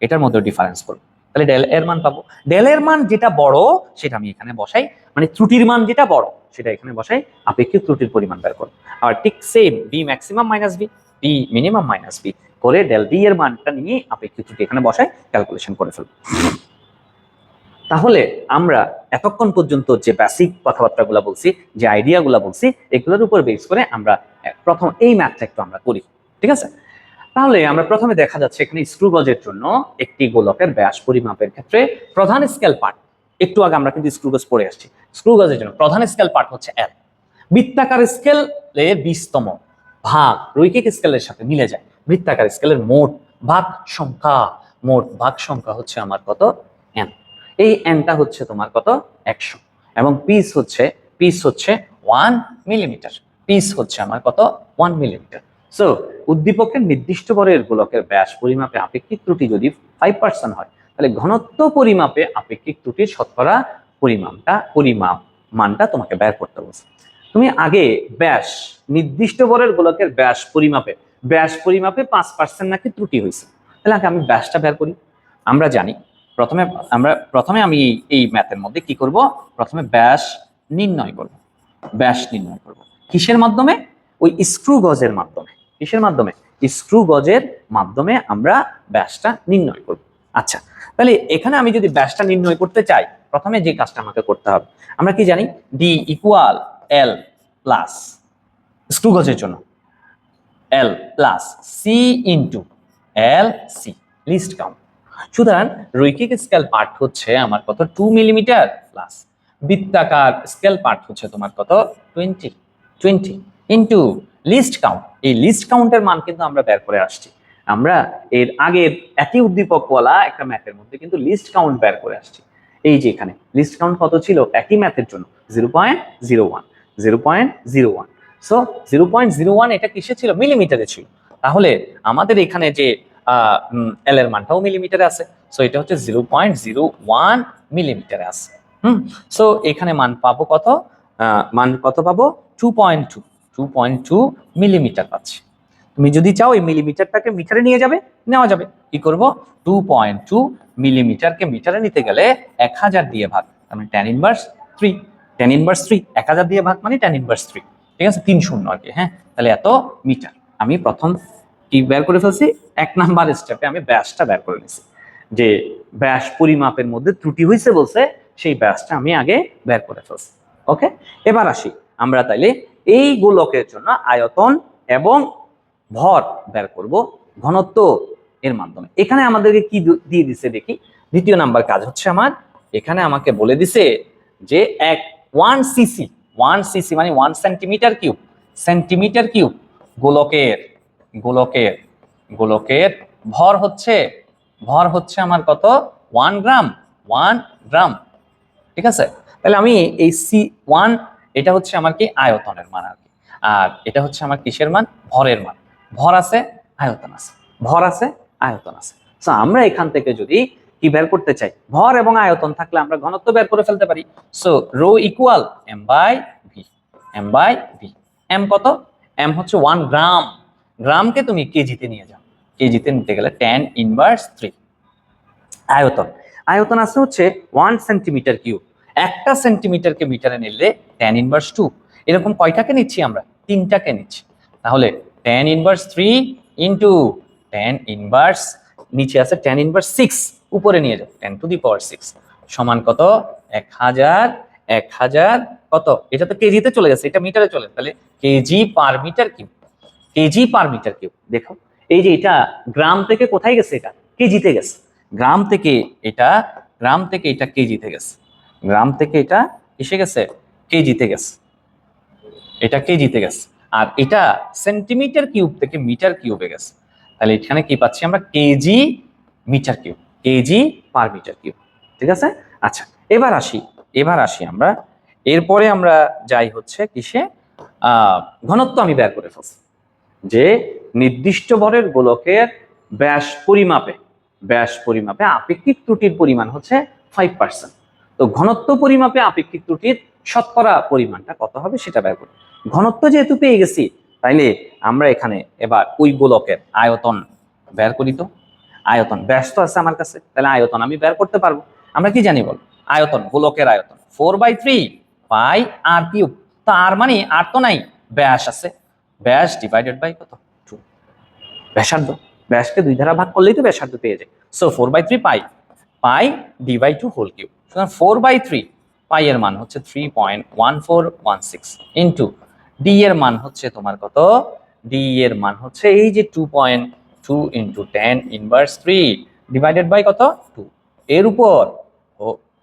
এটার মধ্যে ডিফারেন্স করব, তাহলে ডেল এর মান পাবো। ডেল এর মান যেটা বড় সেটা আমি এখানে বসাই, মানে ত্রুটির মান যেটা বড় সেটা এখানে বসাই, আপেক্ষিক ত্রুটির পরিমাণ বের করব। আর ঠিক same B maximum minus B minimum minus B করে ডেল বি এর মানটা নিয়ে আপেক্ষিক ত্রুটি এখানে বসাই, ক্যালকুলেশন করে ফেলব। তাহলে আমরা এতক্ষণ পর্যন্ত যে বেসিক কথাবার্তাগুলো বলছি, যে আইডিয়াগুলো বলছি, এগুলোর উপর বেস করে আমরা প্রথম এই ম্যাথটা একটু আমরা করি, ঠিক আছে? তাহলে আমরা প্রথমে দেখা যাচ্ছে এখানে স্ক্রু গজের জন্য একটি গোলকের ব্যাস পরিমাপের ক্ষেত্রে প্রধান স্কেল পার্ট, একটু আগে আমরা কিন্তু স্ক্রু গজ পড়ে আসছি, স্ক্রু গজের জন্য প্রধান স্কেল পার্ট হচ্ছে এল। বৃত্তাকার স্কেলের 20তম ভাগ রৈখিক স্কেলের সাথে মিলে যায়। বৃত্তাকার স্কেলের মোট ভাগ সংখ্যা হচ্ছে আমার কত, এন। এই এনটা হচ্ছে তোমার কত, 100, এবং পিস হচ্ছে 1 মিলিমিটার, পিস হচ্ছে আমার কত, 1 মিলিমিটার। সো উদ্দীপকের নির্দিষ্ট বরের গোলকের ব্যাস পরিমাপে আপেক্ষিক ত্রুটি যদি 5% হয়, তাহলে ঘনত্ব পরিমাপে আপেক্ষিক ত্রুটির শতকরা মানটা তোমাকে বের করতে বলছে। তুমি আগে ব্যাস, নির্দিষ্ট বরের গোলকের ব্যাস পরিমাপে 5% নাকি ত্রুটি হয়েছে, তাহলে আগে আমি ব্যাসটা বের করি। আমরা জানি প্রথমে আমি এই ম্যাথের মধ্যে কি করব, প্রথমে ব্যাস নির্ণয় করব। কিসের মাধ্যমে, ওই স্ক্রু গজের মাধ্যমে। কিসের মাধ্যমে, স্ক্রু গজের মাধ্যমে আমরা ব্যাসটা নির্ণয় করব। আচ্ছা, তাহলে এখানে আমি যদি ব্যাসটা নির্ণয় করতে চাই, প্রথমে যে কাজটা আমাকে করতে হবে, আমরা কি জানি, D equal L plus, screw গজের জন্য L plus C into L C, least count. সুতরাং রৈখিক স্কেল পার্ট হচ্ছে আমার কত, 2 মিলিমিটার প্লাস বৃত্তাকার স্কেল পার্ট হচ্ছে তোমার কত, 20 ইন্টু লিস্ট কাউন্ট। এই লিস্ট কাউন্টের মান কিন্তু আমরা বের করে আসছি, আমরা এর আগের একই উদ্দীপকওয়ালা একটা ম্যাথের মধ্যে কিন্তু লিস্ট কাউন্ট বের করে আসছি। এই যে এখানে লিস্ট কাউন্ট কত ছিল একই ম্যাথের জন্য, 0.01। সো 0.01 এটা কিসে ছিল, মিলিমিটারে ছিল। তাহলে আমাদের এখানে যে এল এর মানটাও মিলিমিটারে আছে, সো এটা হচ্ছে 0.01 মিলিমিটারে আছে। সো এখানে মান পাবো কত, পাবো 2.2 মিলিমিটার পাচ্ছি। তুমি যদি চাও এই মিলিমিটারটাকে মিটারে নিয়ে যাবে, নেওয়া যাবে। কি করব, 2.2 মিলিমিটারকে মিটারে নিতে গেলে 1000 দিয়ে ভাগ, মানে tan ইনভার্স 3, 1000 দিয়ে ভাগ মানে tan ইনভার্স 3, ঠিক আছে, 3 শূন্য আর কি। হ্যাঁ, তাহলে এত মিটার। আমি প্রথম কি বের করে ফেলছি, 1 নাম্বার স্টেপে আমি ব্যাসটা বের করে নিয়েছি, যে ব্যাস পরিমাপের মধ্যে ত্রুটি হয়েছে বলছে, সেই ব্যাসটা আমি আগে বের করে ফেলছি। ওকে, এবার আসি আমরা তাইলে এই গোলকের জন্য আয়তন এবং ভর বের করব ঘনত্ব এর মাধ্যমে। এখানে আমাদেরকে কি দিয়ে দিছে দেখি, দ্বিতীয় নাম্বার কাজ হচ্ছে আমার, এখানে আমাকে বলে দিছে যে 1 সিসি মানে 1 সেন্টিমিটার কিউব গোলকের ভর হচ্ছে আমার কত, 1 গ্রাম, ঠিক আছে। তাহলে আমি এই C1, এটা হচ্ছে আমার কি, আয়তনের মান আর কি, আর এটা হচ্ছে আমার কিসের মান, ভরের মান। ভর আছে, আয়তন আছে। সো আমরা এখান থেকে যদি কি বের করতে চাই, ভর এবং আয়তন থাকলে আমরা ঘনত্ব বের করে ফেলতে পারি। So rho equal M by V. M কত, এম হচ্ছে 1 গ্রাম, গ্রামকে তুমি কেজিতে নিয়ে যাও, কেজিতে নিতে গেলে tan ইনভার্স 3। আয়তন আছে হচ্ছে 1 সেন্টিমিটার কিউব, একটা সেন্টিমিটারকে মিটারে নিলে tan ইনভার্স 2। এরকম কয়টাকে নিচ্ছি আমরা, 3টাকে নিচ্ছি। তাহলে tan inverse 3 into tan inverse, নিচে আছে tan ইনভার্স 6, উপরে নিয়ে যাও 10 টু দি পাওয়ার 6 সমান কত, 1000 কত, এটা তো কেজিতে চলে গেছে, এটা মিটারে চলে, তাহলে কেজি পার মিটার কিউব। দেখো এই যে এটা গ্রাম থেকে কোথায় গেছে, এটা কেজিতে গেছে, গ্রাম থেকে এটা কেজিতে গেছে, গ্রাম থেকে এটা কিসে গেছে? কেজিতে গেছে, এটা কেজিতে গেছে, আর এটা সেন্টিমিটার কিউব থেকে মিটার কিউবে গেছে। তাহলে এখানে কি পাচ্ছি আমরা? KG metre cube, KG per metre cube. ঠিক আছে? আচ্ছা, এবার আসি আমরা। এরপরে আমরা যাই হচ্ছে কিসে? ঘনত্ব আমি বের করে ফেলছি যে নির্দিষ্ট ভরের গোলকের ব্যাস পরিমাপে আপেক্ষিক ত্রুটির পরিমাণ হচ্ছে 5%। তো ঘনত্ব পরিমাপে আপেক্ষিক ত্রুটির শতকরা পরিমাণটা কত হবে সেটা বের করি। ঘনত্ব যেহেতু পেয়ে গেছি, তাইলে আমরা এখানে এবার ওই গোলকের আয়তন বের করি। তো আয়তন, ব্যাস তো আছে আমার কাছে, তাহলে আয়তন আমি বের করতে পারবো। আমরা কি জানি বল? আয়তন, গোলকের আয়তন 4/3 পাই আর কিউব। তো আর মানে আর তো নাই, ব্যাস আছে, ব্যাস ডিভাইডেড বাই কত? 2। ব্যাসার্ধ, ব্যাসকে 2 দ্বারা ভাগ করলেই তো ব্যাসার্ধ পেয়ে যায়। So 4/3 pi D by 2 whole cube. সুতরাং 4/3 পাই এর মান হচ্ছে 3.1416 ইন্টু ডি এর মান হচ্ছে তোমার কত? ডি এর মান হচ্ছে এই যে 2.2 ইন্টু 10 ইনভার্স 3 ডিভাইডেড বাই কত? 2।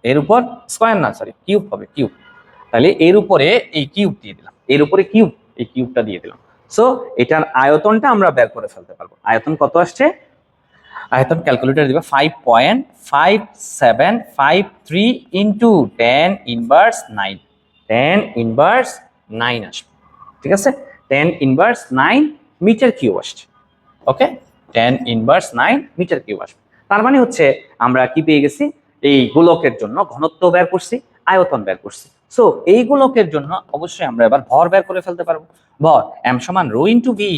এর উপর স্কয়ার না, সরি কিউব হবে, কিউব। তাহলে এর উপরে এই কিউব দিয়ে দিলাম, এর উপরে কিউব, এই কিউবটা দিয়ে দিলাম। সো এটার আয়তনটা আমরা বের করে ফেলতে পারবো। আয়তন কত আসছে? আয়তন ক্যালকুলেটর দিবে 5.5753 ইন্টু 10 ইনভার্স 9, 10 ইনভার্স 9 আসবে। ঠিক আছে? 10 ইনভার্স 9 মিটার কিউব আসছে। ওকে, 10 ইনভার্স 9 মিটার কিউব আসবে। তার মানে হচ্ছে আমরা কি পেয়ে গেছি? এই গোলকের জন্য ঘনত্ব বের করছি, আয়তন বের করছি। সো এই গোলকের জন্য অবশ্যই আমরা এবার ভর বের করে ফেলতে পারবো। ভর এম সমান rho into V,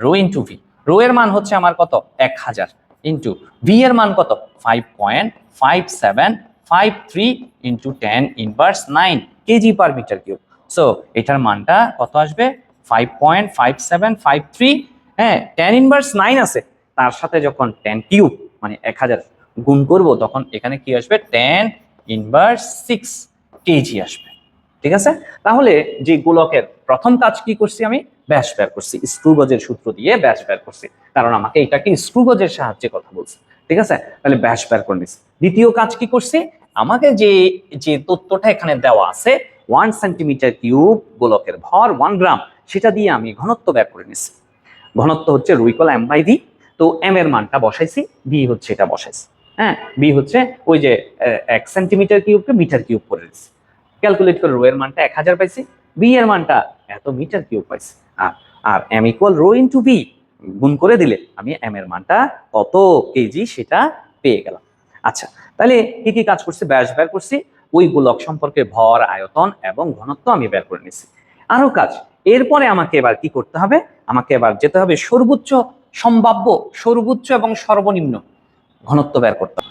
rho into V. Rho এর মান হচ্ছে আমার কত? 1000 ইন্টু ভি এর মান কত? 5.5753 into 10 inverse 9 KG per metre cube. So এটার মানটা কত আসবে? 5.5753। হ্যাঁ, 10 ইনভার্স 9 আছে, তার সাথে যখন 10 কিউব মানে 1000 গুণ করব, তখন এখানে কি আসবে? 10 ইনভার্স 6 কেজি আসবে। ঠিক আছে? তাহলে যে গোলকের প্রথম কাজ কি করছি? আমি ব্যাস বের করছি, স্ক্রু গজের সূত্র দিয়ে ব্যাস বের করছি, কারণ আমাকে এটাকে স্ক্রু গজের সাহায্যে কথা বলছে। ঠিক আছে? তাহলে ব্যাস বের করে নিছি। দ্বিতীয় কাজ কি করছি? আমাকে যে যে তথ্যটা এখানে দেওয়া আছে 1 সেন্টিমিটার কিউব গোলকের ভর 1 গ্রাম, সেটা দিয়ে আমি ঘনত্ব বের করে নিছি। ঘনত্ব হচ্ছে rho equal M by V. তো এম এর মানটা বসাইছি, ভি হচ্ছে এটা বসাইছি। হ্যাঁ, বি হচ্ছে ওই যে 1 সেন্টিমিটার কিউবকে মিটার কিউব করে দিচ্ছি। ক্যালকুলেট করে রো এর মানটা 1000 পাইছি, বি এর মানটা এত মিটার কিউব পাইছি। আর M equal rho into B, গুণ করে দিলে আমি এম এর মানটা কত কেজি সেটা পেয়ে গেলাম। আচ্ছা, তাহলে কি কি কাজ করছি? ব্যাস বের করছি, ওই গোলক সম্পর্কে ভর, আয়তন এবং ঘনত্ব আমি বের করে নিছি। আরো কাজ, এরপরে আমাকে এবার কি করতে হবে? আমাকে এবার যেতে হবে সর্বোচ্চ সম্ভাব্য, সর্বোচ্চ এবং সর্বনিম্ন ঘনত্ব বের করতে হবে।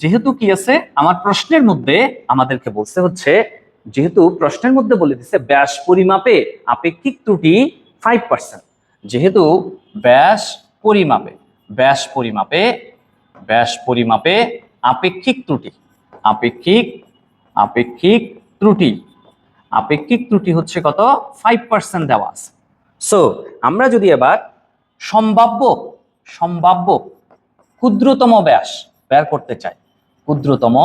যেহেতু কি আছে আমার প্রশ্নের মধ্যে আমাদেরকে বলতে হচ্ছে, যেহেতু প্রশ্নের মধ্যে বলে দিচ্ছে ব্যাস পরিমাপে আপেক্ষিক ত্রুটি 5%, যেহেতু ব্যাস পরিমাপে ব্যাস পরিমাপে ব্যাস পরিমাপে আপেক্ষিক ত্রুটি আপেক্ষিক আপেক্ষিক ত্রুটি আপেক্ষিক ত্রুটি হচ্ছে কত? 5% দেওয়া আছে। সো আমরা যদি এবার সম্ভাব্য সম্ভাব্য ক্ষুদ্রতম ব্যাস বের করতে চাই, ক্ষুদ্রতম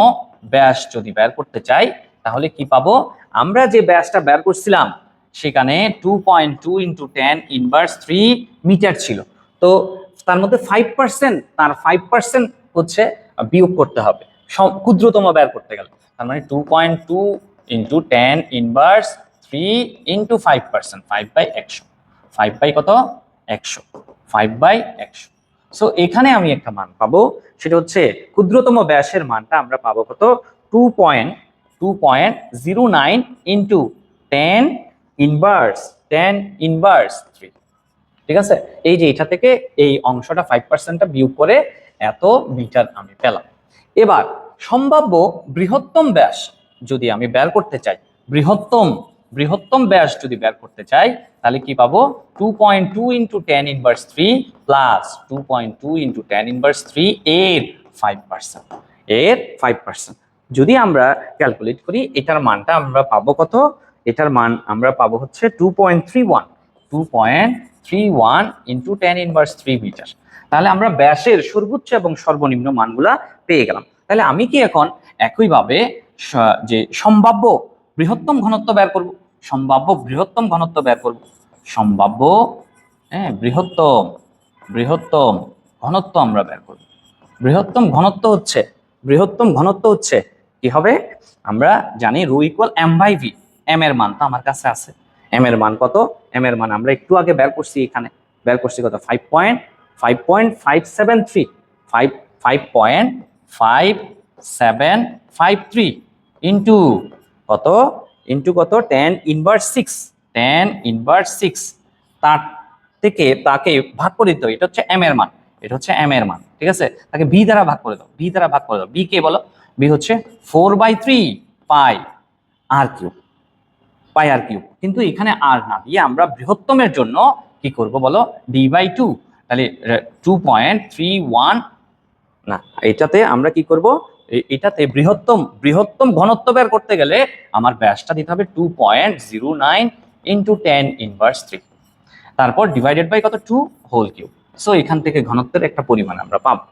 ব্যাস যদি বের করতে চাই, তাহলে কি পাবো? আমরা যে ব্যাসটা বের করছিলাম সেখানে 2.2 ইন্টু 10 ইনভার্স 3 মিটার ছিল। তো তার মধ্যে 5%, তার 5% হচ্ছে বিয়োগ করতে হবে ক্ষুদ্রতম বের করতে গেলে। তার মানে 2.2 ইন্টু 10 ইনভার্স 3 ইন্টু 5%, 5/100, 5 বাই কত? 100, 5/100। সো এখানে আমি একটা মান পাবো, সেটা হচ্ছে ক্ষুদ্রতম ব্যাসের মানটা আমরা পাবো কত? 2.09 ইন্টু 10 ইনভার্স 3। ঠিক আছে? এই যে এটা থেকে এই অংশটা 5%টা বিয়োগ করে এত মিটার আমি পেলাম। এবার সম্ভাব্য বৃহত্তম ব্যাস যদি আমি বের করতে চাই, বৃহত্তম ব্যাস যদি বের করতে চাই, তাহলে কি পাবো? 2.2 into 10 inverse 3 plus 2.2 into 10 inverse 3 এর 5%, এর 5%। যদি আমরা ক্যালকুলেট করি, এটার মানটা আমরা পাবো কত? এটার মান আমরা পাবো হচ্ছে 2.31 ইন্টু 10 ইনভার্স 3 মিটার। তাহলে আমরা ব্যাসের সর্বোচ্চ এবং সর্বনিম্ন মানগুলা পেয়ে গেলাম। তাহলে আমি কি এখন একইভাবে যে সম্ভাব্য বৃহত্তম ঘনত্ব বের করব, সম্ভাব্য বৃহত্তম ঘনত্ব বের করব, সম্ভাব্য বৃহত্তম বৃহত্তম ঘনত্ব আমরা বের করব। বৃহত্তম ঘনত্ব হচ্ছে কি হবে, আমরা জানি rho equal M by V. M এর মান তো আমার কাছে আছে, এম এর মান কত, এম এর মান আমরা একটু আগে বের করছি, এখানে বের করছি কত, 5.573, 5.5753 ইন্টু কত, tan ইনভার্স 6, tan ইনভার্স 6, তার থেকে তাকে ভাগ করে দিতে হবে, এটা হচ্ছে এম এর মান, এটা হচ্ছে এম এর মান, ঠিক আছে, তাকে বি দ্বারা ভাগ করে দাও, বি দ্বারা ভাগ করে দাও, বি কে বলো, বি হচ্ছে 4/3 পাই আর কিউব, পাই আর কিউব। কিন্তু এখানে আর না দিয়ে আমরা বৃহত্তমের জন্য কি করব বলো, d/2, তাহলে 2.31 না, এটাতে আমরা কি করব, এটাতে বৃহত্তম ঘনত্ব বের করতে গেলে আমার ব্যাসটা দিতে হবে 2.09 ইন্টু tan ইনভার্স 3, তারপর ডিভাইডেড বাই কত, 2 হোল কিউব। সো এখান থেকে ঘনত্বের একটা পরিমাণ আমরা পাবো,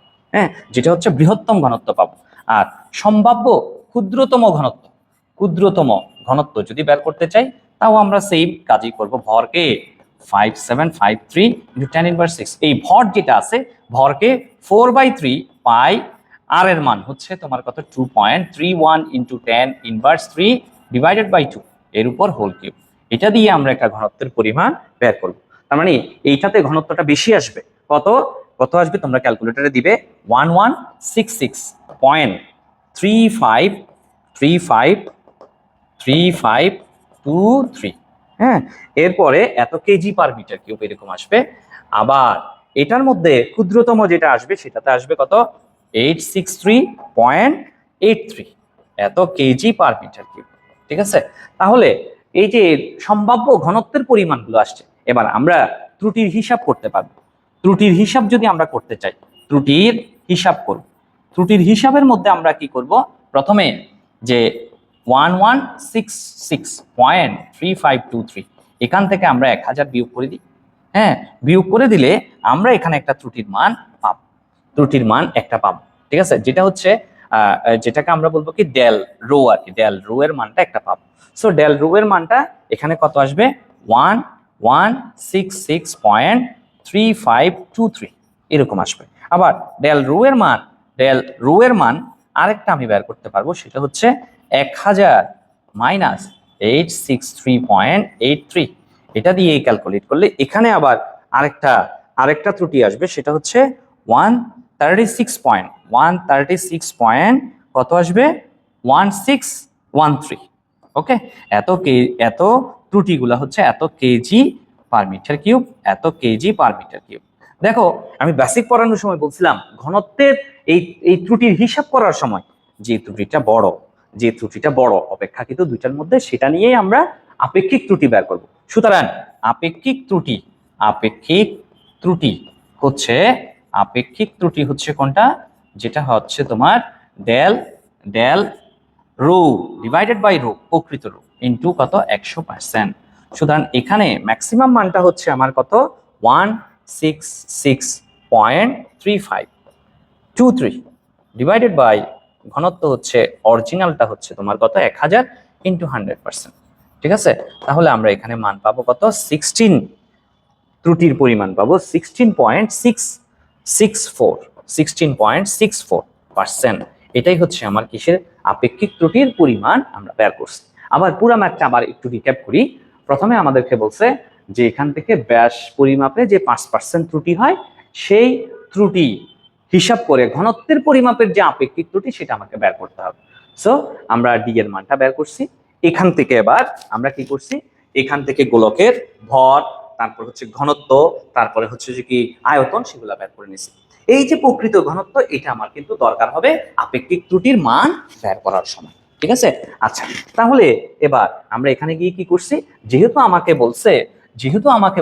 যেটা হচ্ছে বৃহত্তম ঘনত্ব পাবো। আর সম্ভাব্য ক্ষুদ্রতম ঘনত্ব যদি বের করতে চাই, তাও আমরা সেম কাজই করব, ভরকে 5753 ইন্টু tan ইনভার্স 6, এই ভর যেটা আছে ভরকে 4/3 পাই, আর এর মান হচ্ছে তোমার কত, 2.31 into tan inverse 3 divided by 2 এর উপর হোল কিউব। এটা দিয়ে আমরা একটা ঘনত্বের পরিমাণ বের করব। তার মানে এইটাতে ঘনত্বটা বেশি আসবে, কত আসবে তোমরা ক্যালকুলেটরে দিবে, 1166.353523, এরপরে এত কেজি পার মিটার কিউব এরকম আসবে। আবার এটার মধ্যে ক্ষুদ্রতম যেটা আসবে সেটাতে আসবে কত, 863.83 এত কেজি পার মিটার কিউব, ঠিক আছে। তাহলে এই যে সম্ভাব্য ঘনত্বের পরিমাণগুলো আসছে, এবার আমরা ত্রুটির হিসাব করতে পারবো। ত্রুটির হিসাব যদি আমরা করতে চাই, ত্রুটির হিসাব করব, ত্রুটির হিসাবের মধ্যে আমরা কি করব, প্রথমে যে 1166.3523 এখান থেকে আমরা 1000 বিয়োগ করে দিই, বিয়োগ করে দিলে আমরা এখানে একটা ত্রুটির মান পাবো, ত্রুটির মান একটা পাবো, ঠিক আছে, যেটা হচ্ছে যেটাকে আমরা বলবো কি ডেল রো, আর কি ডেল রো এর মানটা একটা পাবো। সো ডেল রো এর মানটা এখানে কত আসবে, 1166.3523 এরকম আসবে। আবার ডেল রো এর মান আরেকটা আমি বের করতে পারবো, সেটা হচ্ছে 1000 মাইনাস 863.83, এটা দিয়ে ক্যালকুলেট করলে এখানে আবার আরেকটা ত্রুটি আসবে, সেটা হচ্ছে 136 কত আসবে, 1613। ওকে, এত ত্রুটিগুলা হচ্ছে এত কেজি পার মিটার কিউব, এত কেজি পার মিটার কিউব। দেখো আমি বেসিক পড়ানোর সময় বলছিলাম, ঘনত্বের এই ত্রুটির হিসাব করার সময় যে ত্রুটিটা বড় অপেক্ষাকৃত দুইটার মধ্যে, সেটা নিয়েই আমরা আপেক্ষিক ত্রুটি বের করব। সুতরাং আপেক্ষিক ত্রুটি হচ্ছে কোনটা, যেটা হচ্ছে তোমার del rho divided by rho, প্রকৃত রো ইন্টু কত, 100%। সুতরাং এখানে ম্যাক্সিমাম মানটা হচ্ছে আমার কত, 166.3523 ডিভাইডেড বাই ঘনত্ব হচ্ছে অরিজিনালটা হচ্ছে তোমার কত, 1000 ইন্টু 100%, ঠিক আছে। তাহলে আমরা এখানে মান পাবো কত, 16, ত্রুটির পরিমাণ পাবো 16.64%। এটাই হচ্ছে আমার কিসের, আপেক্ষিক ত্রুটির পরিমাণ আমরা বের করছি। আবার পুরো ম্যাথটা আবার একটু রিক্যাপ করি। প্রথমে আমাদেরকে বলছে যে এখান থেকে ব্যাস পরিমাপে যে 5% ত্রুটি হয়, সেই ত্রুটি হিসাব করে ঘনত্বের পরিমাপের যে আপেক্ষিক ত্রুটি সেটা আমাকে বের করতে হবে। সো আমরা ডি এর মানটা বের করছি। এখান থেকে এবার আমরা কি করছি, এখান থেকে গোলকের ভর, তারপর হচ্ছে ঘনত্ব, তারপরে হচ্ছে যে কি আয়তন, সেগুলো বের করে নিছি। এই যে প্রকৃত ঘনত্ব, এটা আমার কিন্তু দরকার হবে আপেক্ষিক ত্রুটির মান বের করার সময়, ঠিক আছে। আচ্ছা, তাহলে এবার আমরা এখানে গিয়ে কি করছি, যেহেতু আমাকে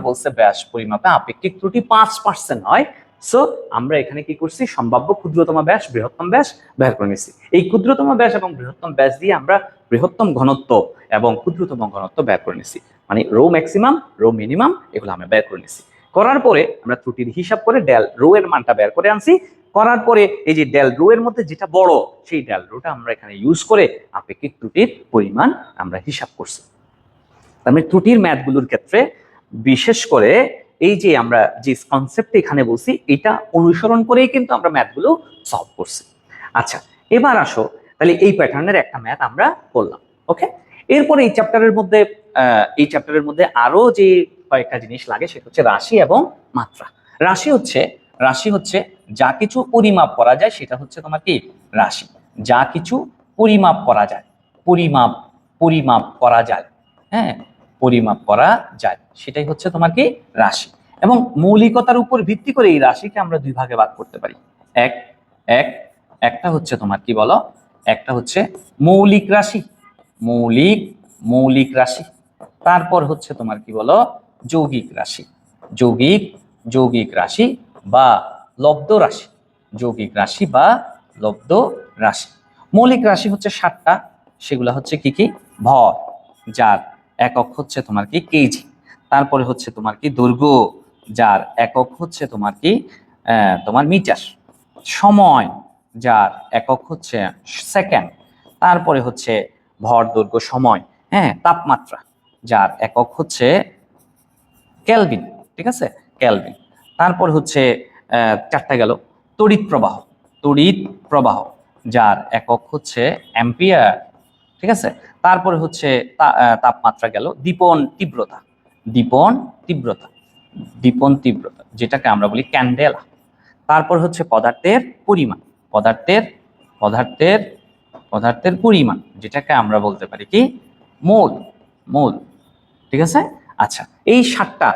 বলছে ব্যাস পরিমাপে আপেক্ষিক ত্রুটি 5% হয়, সো আমরা এখানে কি করছি, সম্ভাব্য ক্ষুদ্রতম ব্যাস বৃহত্তম ব্যাস বের করে নিছি। এই ক্ষুদ্রতম ব্যাস এবং বৃহত্তম ব্যাস দিয়ে আমরা বৃহত্তম ঘনত্ব এবং ক্ষুদ্রতম ঘনত্ব বের করে নিছি, মানে রো ম্যাক্সিমাম, রো মিনিমাম, এগুলো আমরা বের করে নিছি। করার পরে আমরা ত্রুটির হিসাব করে ডেল রো এর মানটা বের করে আনছি, করার পরে এই যে ডেল রো এর মধ্যে যেটা বড় সেই ডেল রোটা আমরা এখানে ইউজ করে আপেক্ষিক ত্রুটির পরিমাণ আমরা হিসাব করছি। তার মানে ত্রুটির ম্যাথগুলোর ক্ষেত্রে বিশেষ করে এই যে আমরা যে কনসেপ্ট এখানে বলছি এটা অনুসরণ করেই কিন্তু আমরা ম্যাথগুলো সলভ করছি। আচ্ছা, এবার আসো তাহলে এই প্যাটার্নের একটা ম্যাথ আমরা করলাম। ওকে, এরপরে এই চ্যাপ্টারের মধ্যে আরো যে কয়েকটা জিনিস লাগে সেটা হচ্ছে রাশি এবং মাত্রা। রাশি হচ্ছে যা কিছু পরিমাপ করা যায় সেটা হচ্ছে তোমার কি রাশি। যা কিছু পরিমাপ করা যায়, পরিমাপ করা যায়, হ্যাঁ, পরিমাপ করা যায় সেটাই হচ্ছে তোমার কি রাশি। এবং মৌলিকতার উপর ভিত্তি করে এই রাশিকে আমরা দুই ভাগে ভাগ করতে পারি। একটা হচ্ছে তোমার কি বলো, একটা হচ্ছে মৌলিক রাশি, মৌলিক রাশি। তারপর হচ্ছে তোমার কি বলো যৌগিক রাশি, যৌগিক রাশি বা লব্ধ রাশি, যৌগিক রাশি বা লব্ধ রাশি। মৌলিক রাশি হচ্ছে 7টা, সেগুলো হচ্ছে কি কি, ভর যার একক হচ্ছে তোমার কি কেজি, তারপরে হচ্ছে তোমার কি দৈর্ঘ্য যার একক হচ্ছে তোমার কি তোমার মিটার, সময় যার একক হচ্ছে সেকেন্ড, তারপরে হচ্ছে ভর দৈর্ঘ্য সময়, হ্যাঁ, তাপমাত্রা যার একক হচ্ছে কেলভিন, ঠিক আছে, কেলভিন। তারপর হচ্ছে 4টা গেল তড়িৎ প্রবাহ যার একক হচ্ছে অ্যাম্পিয়ার, ঠিক আছে। তারপরে হচ্ছে তাপমাত্রা গেল, দীপন তীব্রতা যেটাকে আমরা বলি ক্যান্ডেলা। তারপর হচ্ছে পদার্থের পরিমাণ যেটাকে আমরা বলতে পারি কি মোল, ঠিক আছে। আচ্ছা, এই 7টা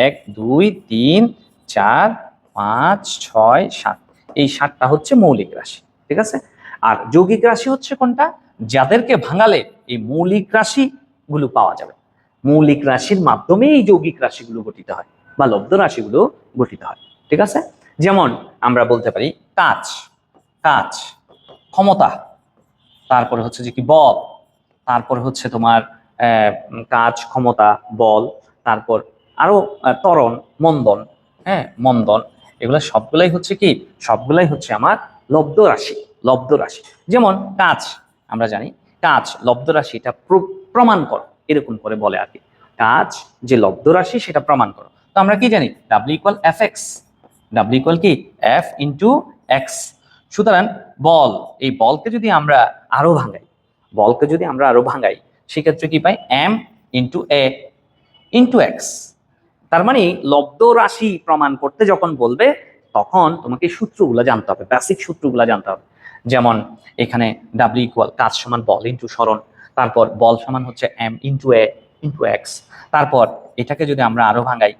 1 2 3 4 5 6 7 এই 7টা হচ্ছে মৌলিক রাশি, ঠিক আছে। আর যৌগিক রাশি হচ্ছে কোনটা, যাদেরকে ভাঙালে এই মৌলিক রাশিগুলো পাওয়া যাবে। মৌলিক রাশির মাধ্যমে এই যৌগিক রাশিগুলো গঠিত হয় বা লব্ধ রাশিগুলো গঠিত হয়, ঠিক আছে। যেমন আমরা বলতে পারি কাজ, ক্ষমতা, তারপরে হচ্ছে যে কি বল, তারপর হচ্ছে তোমার কাজ, ক্ষমতা, বল, তারপর আরো ত্বরণ, মন্দন, এগুলো সবগুলাই হচ্ছে আমার লব্ধ রাশি। যেমন কাজ, আমরা জানি কাজ লব্ধ রাশি, এটা প্রমাণ করো, এরকম করে বলে আর কি, কাজ যে লব্ধ রাশি সেটা প্রমাণ করো। তো আমরা কি জানি W=Fx, W= কি F ইন্টু এক্স। সুতরাং বল, এই বলকে যদি আমরা আরো ভাঙাই সেক্ষেত্রে কি পাই, M into A into x. তার মানে লব্ধ রাশি প্রমাণ করতে যখন বলবে তখন তোমাকে সূত্রগুলো জানতে হবে, বেসিক সূত্রগুলো জানতে হবে। যেমন এখানে W= কাজ সমান বল ইন্টু সরণ, তারপর বল সমান হচ্ছে M into A into x. তারপর এটাকে যদি আমরা আরো ভাঙাই,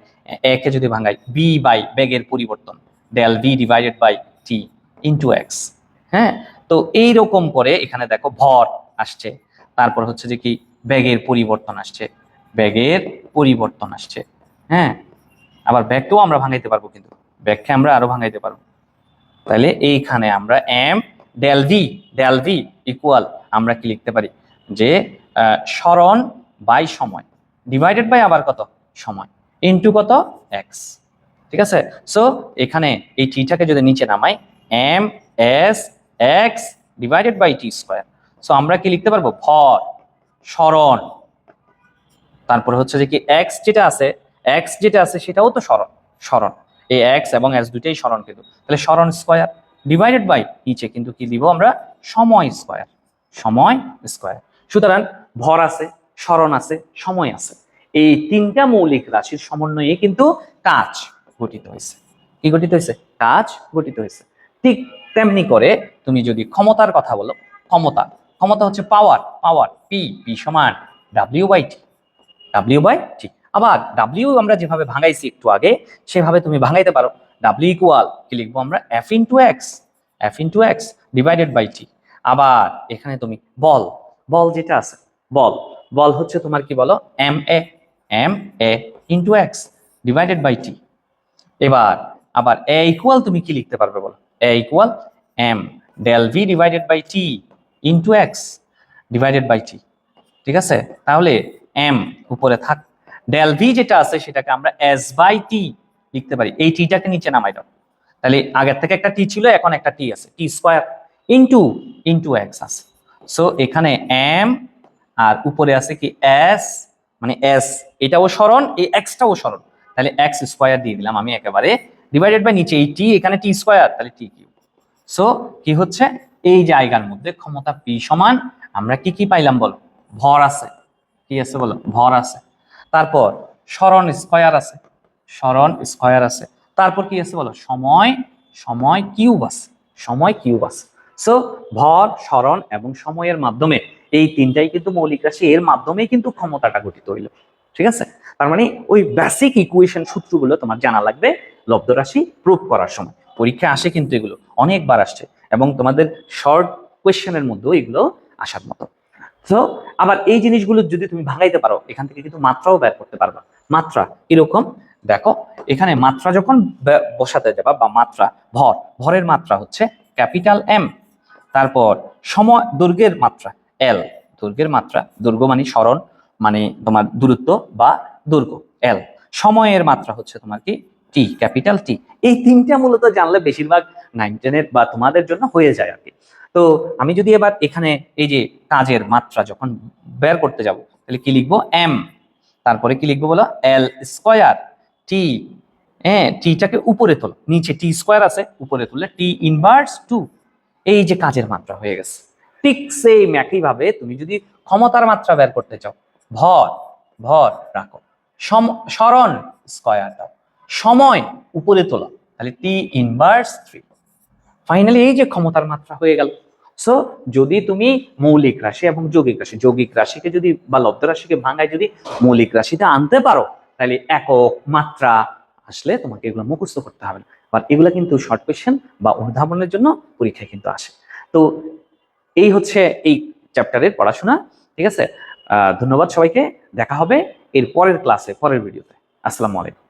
A কে যদি ভাঙাই B বাই বেগের পরিবর্তন, del V divided by T into X. হ্যাঁ, তো এইরকম করে এখানে দেখো ভর আসছে, তারপর হচ্ছে যে কি বেগের পরিবর্তন আসছে, হ্যাঁ। আবার ব্যাগকেও আমরা ভাঙাইতে পারবো, কিন্তু ব্যাগকে আমরা আরো ভাঙাইতে পারবো। তাহলে এইখানে আমরা M ডেল ভি ইকুয়াল আমরা কি লিখতে পারি, যে সরণ বাই সময় ডিভাইডেড বাই আবার কত সময় ইন্টু কত এক্স, ঠিক আছে। সো এখানে এই টিটাকে যদি নিচে নামাই, M S X divided by T square. So আমরা কি লিখতে পারবো, ভর, সরণ, তারপরে হচ্ছে যে কি এক্স যেটা আছে সেটাও তো সরণ, এই এক্স এবং এস দুইটাই সরণ, কিন্তু তাহলে সরণ স্কোয়ার ডিভাইডেড বাই নিচে কিন্তু কি দিব আমরা, সময় স্কোয়ার। সুতরাং ভর আছে, সরণ আছে, সময় আছে, এই 3টা মৌলিক রাশির সমন্বয়ে কিন্তু কাজ গঠিত হয়েছে। কি গঠিত হয়েছে, কাজ গঠিত হয়েছে। ঠিক তেমনি করে তুমি যদি ক্ষমতার কথা বলো, ক্ষমতা হচ্ছে পাওয়ার, পি সমান W বাই টি। আবার W আমরা যেভাবে ভাঙাইছি একটু আগে সেভাবে তুমি ভাঙাইতে পারো, W ইকুয়াল কি লিখবো আমরা, F into X divided by T. আবার এখানে তুমি বল যেটা আছে, বল হচ্ছে তোমার কি বলো, M A into X divided by T. এবার আবার A ইকুয়াল তুমি কি লিখতে পারবে বলো, A equal M del V divided by T into X divided by T, ঠিক আছে। তাহলে M উপরে থাক, ডেল ভি যেটা আছে সেটাকে আমরা S বাই টি লিখতে পারি, এই টিটাকে নিচে নামাই দাও, তাহলে আগের থেকে একটা টি ছিল, এখন একটা টি আছে, টি স্কোয়ার ইন্টু এক্স আছে। সো এখানে এম আর উপরে আছে কি এস, মানে এস এটাও সরণ, এই এক্সটাও সরণ, তাহলে এক্স স্কোয়ার দিয়ে দিলাম আমি একেবারে, ডিভাইডেড বাই নিচে এই টি, এখানে টি স্কোয়ার, তাহলে টি কিউব। সো কি হচ্ছে, এই জায়গার মধ্যে ক্ষমতা পি সমান আমরা কি কি পাইলাম বলো, ভর আছে, কি আছে বলো, ভর আছে, তারপর সরণ স্কয়ার আছে, সরণ স্কয়ার আছে, তারপর কি আছে বলো, সময় কিউব আছে, সময় কিউব আছে। সো ভর, সরণ এবং সময়ের মাধ্যমে, এই তিনটাই কিন্তু মৌলিক রাশি, এর মাধ্যমে কিন্তু ক্ষমতাটা গঠিত হইল। ঠিক আছে, তার মানে ওই বেসিক ইকুয়েশন সূত্রগুলো তোমার জানা লাগবে লব্ধ রাশি প্রুফ করার সময়। পরীক্ষা আসে কিন্তু এগুলো অনেকবার আসছে, এবং তোমাদের শর্ট কোয়েশ্চেনের মধ্যেও এগুলো আসার মতো। তো আবার এই জিনিসগুলো যদি তুমি ভাঙাইতে পারো, এখান থেকে কিন্তু মাত্রাও বের করতে পারবা। মাত্রা কিরকম দেখো, এখানে মাত্রা যখন বসাতে যাবা, বা মাত্রা, ভরের মাত্রা হচ্ছে ক্যাপিটাল এম, তারপর সময়, দৈর্ঘ্যের মাত্রা এল, দৈর্ঘ্যের মাত্রা, দৈর্ঘ্য মানে সরণ, মানে তোমার দূরত্ব বা দৈর্ঘ্য এল, সময়ের মাত্রা হচ্ছে তোমার কি টি, ক্যাপিটাল টি। এই তিনটা মূলত জানলে বেশিরভাগ 9, 10 বা তোমাদের জন্য হয়ে যায় আর কি। তো আমি যদি এবার এখানে এই যে কাজের মাত্রা যখন বের করতে যাব, তাহলে কি লিখবো, এম, তারপরে কি লিখবো বলো, এল স্কয়ার, টি, হ্যাঁ টিটাকে উপরে তোলো, নিচে টি স্কয়ার আছে, উপরে তুললে টি ইনভার্স 2, এই যে কাজের মাত্রা হয়ে গেছে। ঠিক সেম একই ভাবে তুমি যদি ক্ষমতার মাত্রা বের করতে চাও, ভর, ভর রাখো, সরণ স্কয়ার দাও, সময় উপরে তোলো, তাহলে টি ইনভার্স 3। ফাইনালি এই যে ক্ষমতার মাত্রা হয়ে গেল। সো যদি তুমি মৌলিক রাশি এবং যৌগিক রাশিকে যদি বা লব্ধ রাশিকে ভাঙায় যদি মৌলিক রাশিতে আনতে পারো, তাহলে একক মাত্রা আসলে তোমাকে এগুলো মুখস্থ করতে হবে না। আর এগুলো কিন্তু শর্ট কোয়েশ্চেন বা অনুধাবনের জন্য পরীক্ষায় কিন্তু আসে। তো এই হচ্ছে এই চ্যাপ্টারের পড়াশোনা। ঠিক আছে, ধন্যবাদ সবাইকে, দেখা হবে এর পরের ক্লাসে, পরের ভিডিওতে। আসসালামু আলাইকুম।